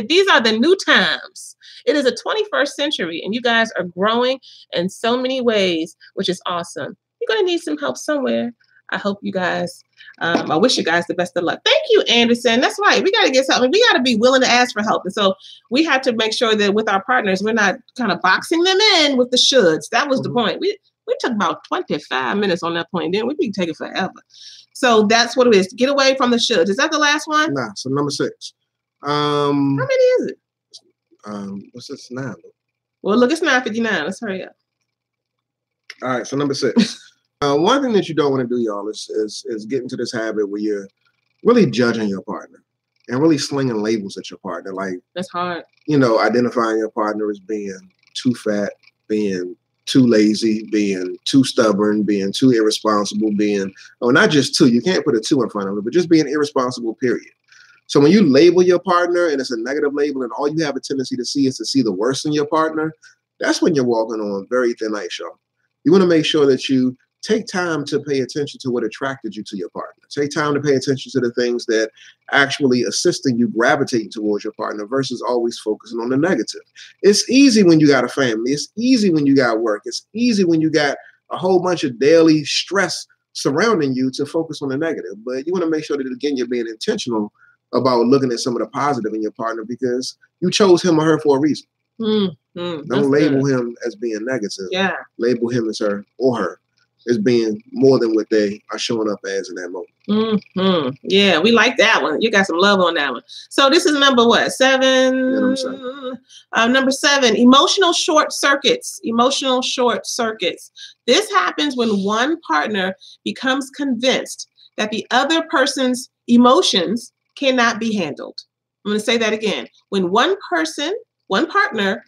these are the new times. It is a 21st century, and you guys are growing in so many ways, which is awesome. You're going to need some help somewhere. I hope you guys, I wish you guys the best of luck. Thank you, Anderson. That's right. We got to get something. We got to be willing to ask for help. And so we have to make sure that with our partners, we're not kind of boxing them in with the shoulds. That was the point. We took about 25 minutes on that point. Then we can take it forever. So that's what it is. Get away from the shoulds. Is that the last one? Nah, so number 6. How many is it? What's this now? Well, look, it's 9:59. Let's hurry up. All right, so number 6. One thing that you don't want to do, y'all, is get into this habit where you're really judging your partner and really slinging labels at your partner. Like, that's hard. Identifying your partner as being too fat, being too lazy, being too stubborn, being too irresponsible, not just too, you can't put a 2 in front of it, but just being irresponsible, period. So when you label your partner and it's a negative label and all you have a tendency to see is to see the worst in your partner, that's when you're walking on very thin ice, y'all. You want to make sure that you take time to pay attention to what attracted you to your partner. Take time to pay attention to the things that actually assisting you gravitating towards your partner versus always focusing on the negative. It's easy when you got a family. It's easy when you got work. It's easy when you got a whole bunch of daily stress surrounding you to focus on the negative. But you want to make sure that, again, you're being intentional about looking at some of the positive in your partner because you chose him or her for a reason. Don't label him as being negative. Yeah. Label him as her or her as being more than what they are showing up as in that moment. Yeah, we like that one. You got some love on that one. So this is number what? 7? Yeah, number 7, emotional short circuits. Emotional short circuits. This happens when one partner becomes convinced that the other person's emotions cannot be handled. I'm going to say that again. When one partner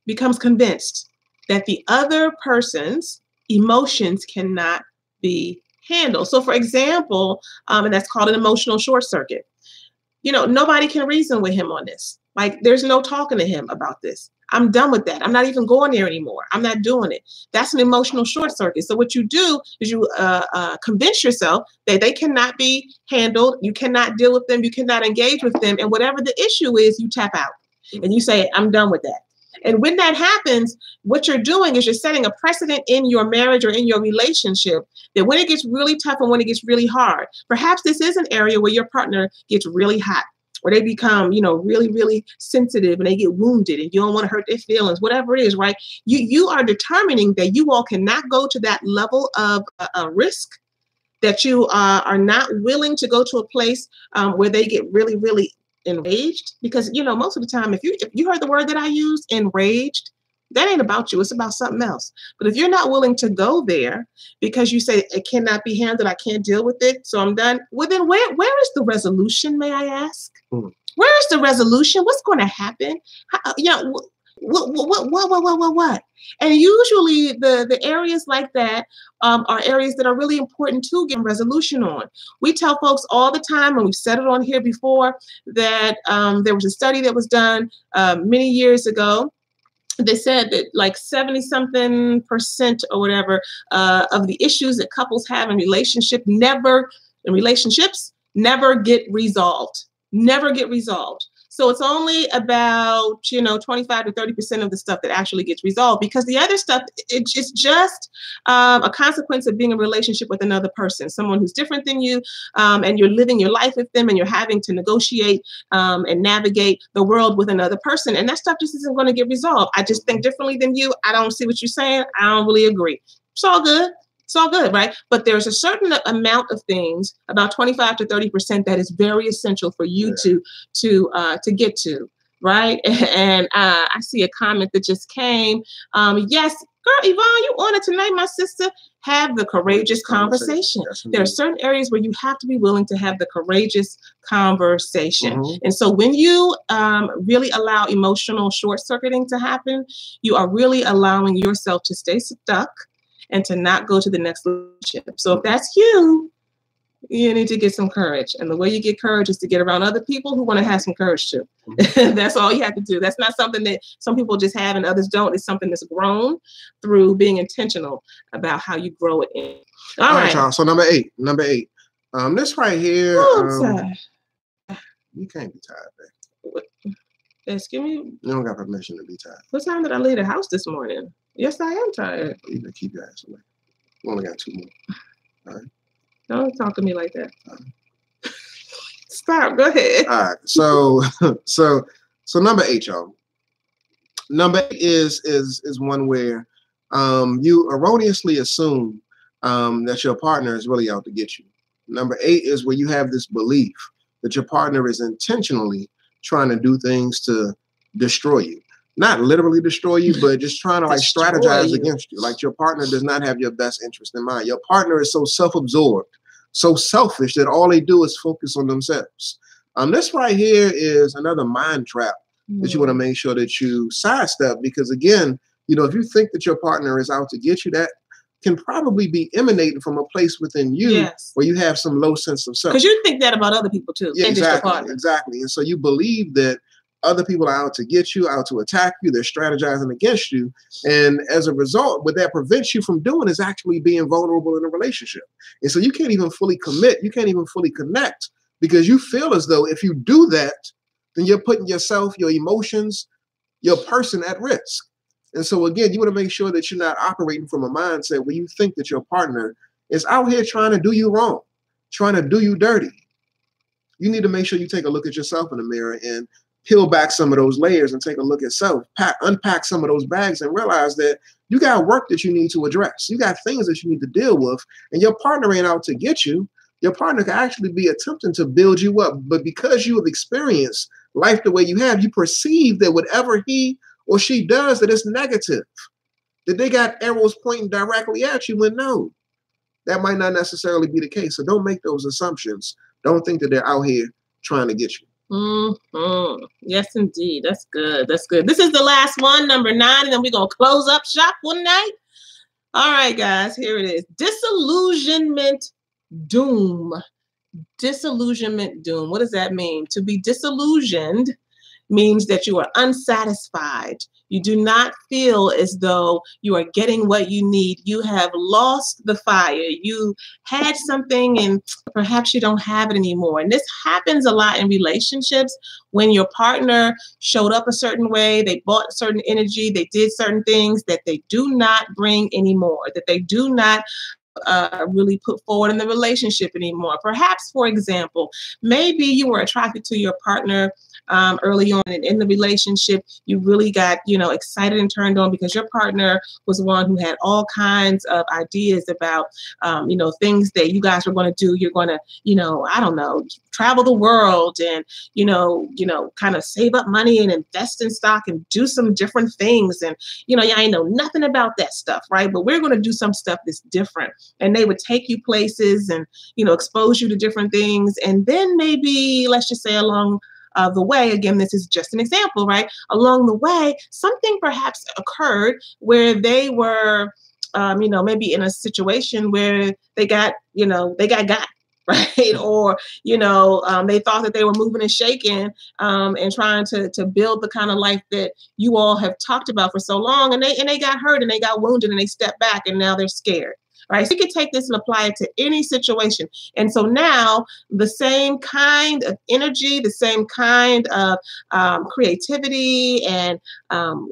becomes convinced that the other person's emotions cannot be handled. So for example, and that's called an emotional short circuit. Nobody can reason with him on this. Like, there's no talking to him about this. I'm done with that. I'm not even going there anymore. I'm not doing it. That's an emotional short circuit. So what you do is you convince yourself that they cannot be handled. You cannot deal with them. You cannot engage with them. And whatever the issue is, you tap out and you say, I'm done with that. And when that happens, what you're doing is you're setting a precedent in your marriage or in your relationship that when it gets really tough and when it gets really hard, perhaps this is an area where your partner gets really hot, or they become, really, really sensitive and they get wounded and you don't want to hurt their feelings, whatever it is, right? You are determining that you all cannot go to that level of risk, that you are not willing to go to a place where they get really, really enraged, because most of the time if you heard the word that I use, enraged, that ain't about you, it's about something else. But if you're not willing to go there because you say it cannot be handled, I can't deal with it, so I'm done, well then where is the resolution, may I ask? Where is the resolution? What's going to happen? What? And usually the areas like that are areas that are really important to get resolution on. We tell folks all the time, and we've said it on here before, that there was a study that was done many years ago. They said that like 70-something% or whatever of the issues that couples have in relationships never get resolved. Never get resolved. So it's only about, 25 to 30% of the stuff that actually gets resolved, because the other stuff, it's just a consequence of being in a relationship with another person, someone who's different than you, and you're living your life with them, and you're having to negotiate and navigate the world with another person. And that stuff just isn't going to get resolved. I just think differently than you. I don't see what you're saying. I don't really agree. It's all good. It's all good, right? But there's a certain amount of things, about 25 to 30%, that is very essential for you to get to, right? And I see a comment that just came. Yes, girl, Yvonne, you on it tonight, my sister. Have the courageous conversation. There are certain areas where you have to be willing to have the courageous conversation. And so when you really allow emotional short-circuiting to happen, you are really allowing yourself to stay stuck and to not go to the next relationship. So if that's you, you need to get some courage. And the way you get courage is to get around other people who want to have some courage too. That's all you have to do. That's not something that some people just have and others don't. It's something that's grown through being intentional about how you grow it in. All right, y'all. So number eight. This right here. You can't be tired, babe. Excuse me? You don't got permission to be tired. What time did I leave the house this morning? Yes, I am tired. You can keep your ass away. We only got 2 more. All right. Don't talk to me like that. Stop. Go ahead. All right. So number 8, y'all. Number 8 is one where you erroneously assume that your partner is really out to get you. Number 8 is where you have this belief that your partner is intentionally trying to do things to destroy you. Not literally destroy you, but just trying to like strategize against you. Like your partner does not have your best interest in mind. Your partner is so self-absorbed, so selfish that all they do is focus on themselves. This right here is another mind trap that you want to make sure that you sidestep, because again, if you think that your partner is out to get you, that can probably be emanating from a place within you where you have some low sense of self. Because you think that about other people too. Yeah, exactly. And so you believe that other people are out to get you, out to attack you. They're strategizing against you. And as a result, what that prevents you from doing is actually being vulnerable in a relationship. And so you can't even fully commit. You can't even fully connect, because you feel as though if you do that, then you're putting yourself, your emotions, your person at risk. And so again, you want to make sure that you're not operating from a mindset where you think that your partner is out here trying to do you wrong, trying to do you dirty. You need to make sure you take a look at yourself in the mirror and peel back some of those layers and take a look at self, unpack some of those bags and realize that you got work that you need to address. You got things that you need to deal with, and your partner ain't out to get you. Your partner can actually be attempting to build you up. But because you have experienced life the way you have, you perceive that whatever he or she does, that it's negative, that they got arrows pointing directly at you, when no, that might not necessarily be the case. So don't make those assumptions. Don't think that they're out here trying to get you. Yes, indeed. That's good. That's good. This is the last one, number 9, and then we're going to close up shop one night. All right, guys, here it is. Disillusionment doom. Disillusionment doom. What does that mean? To be disillusioned means that you are unsatisfied. You do not feel as though you are getting what you need. You have lost the fire. You had something and perhaps you don't have it anymore. And this happens a lot in relationships when your partner showed up a certain way, they bought certain energy, they did certain things that they do not bring anymore, that they do not really put forward in the relationship anymore. Perhaps, for example, maybe you were attracted to your partner early on in the relationship. You really got, excited and turned on because your partner was one who had all kinds of ideas about, things that you guys were going to do. You're going to, I don't know, travel the world and, kind of save up money and invest in stock and do some different things. And, I know nothing about that stuff, right? But we're going to do some stuff that's different. And they would take you places and, expose you to different things. And then maybe, let's just say along the way, again, this is just an example, right? Along the way, something perhaps occurred where they were, maybe in a situation where they got right? Or, they thought that they were moving and shaking and trying to build the kind of life that you all have talked about for so long. And they got hurt and they got wounded and they stepped back and now they're scared. right? So you can take this and apply it to any situation. And so now the same kind of energy, the same kind of creativity and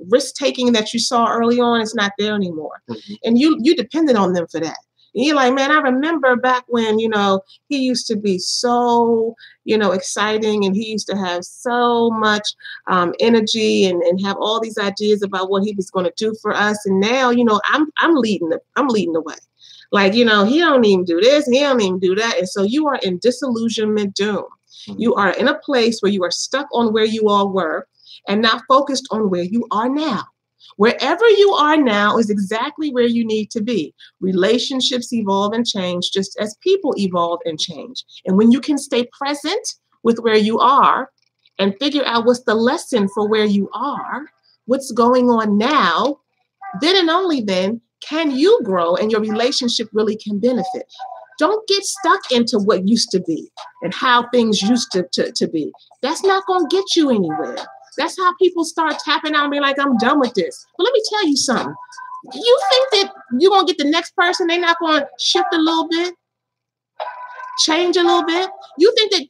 risk-taking that you saw early on is not there anymore. And you depended on them for that. And you're like, man, I remember back when, you know, he used to be so, you know, exciting, and he used to have so much energy and have all these ideas about what he was going to do for us. And now, you know, I'm leading the way. Like, you know, he don't even do this, he don't even do that. And so you are in disillusionment doom. You are in a place where you are stuck on where you all were and not focused on where you are now. Wherever you are now is exactly where you need to be. Relationships evolve and change just as people evolve and change. And when you can stay present with where you are and figure out what's the lesson for where you are, what's going on now, then and only then can you grow and your relationship really can benefit. Don't get stuck into what used to be and how things used to be. That's not going to get you anywhere. That's how people start tapping out and being like, I'm done with this. But let me tell you something. You think that you're going to get the next person, they're not going to shift a little bit, change a little bit? You think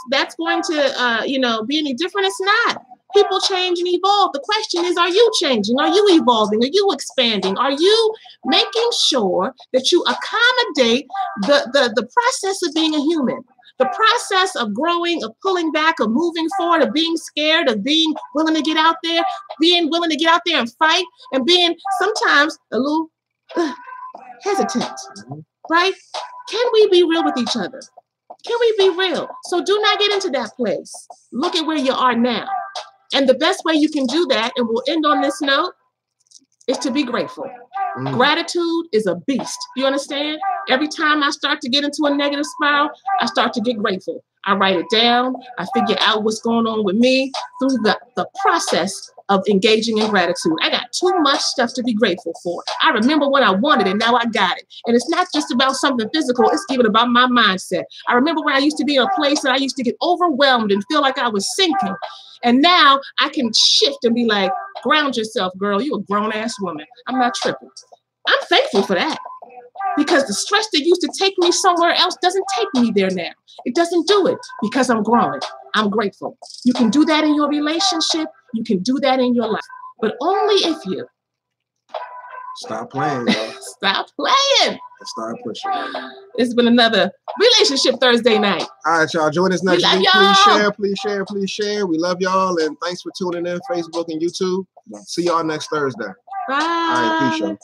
that's going to, you know, be any different? It's not. People change and evolve. The question is, are you changing? Are you evolving? Are you expanding? Are you making sure that you accommodate the process of being a human? The process of growing, of pulling back, of moving forward, of being scared, of being willing to get out there, being willing to get out there and fight, and being sometimes a little hesitant, right? Can we be real with each other? Can we be real? So do not get into that place. Look at where you are now. And the best way you can do that, and we'll end on this note, is to be grateful. Gratitude is a beast. You understand? Every time I start to get into a negative spiral, I start to get grateful. I write it down. I figure out what's going on with me through the process of engaging in gratitude. I got too much stuff to be grateful for. I remember when I wanted it, now I got it. And it's not just about something physical, it's even about my mindset. I remember when I used to be in a place that I used to get overwhelmed and feel like I was sinking. And now I can shift and be like, ground yourself, girl. You a grown-ass woman. I'm not tripping. I'm thankful for that. Because the stress that used to take me somewhere else doesn't take me there now. It doesn't do it because I'm growing. I'm grateful. You can do that in your relationship. You can do that in your life. But only if you stop playing, y'all. Stop playing. Start pushing. It's been another Relationship Thursday night. All right, y'all. Join us next week. Please share. We love y'all. And thanks for tuning in, Facebook and YouTube. See y'all next Thursday. Bye. All right, peace, y'all.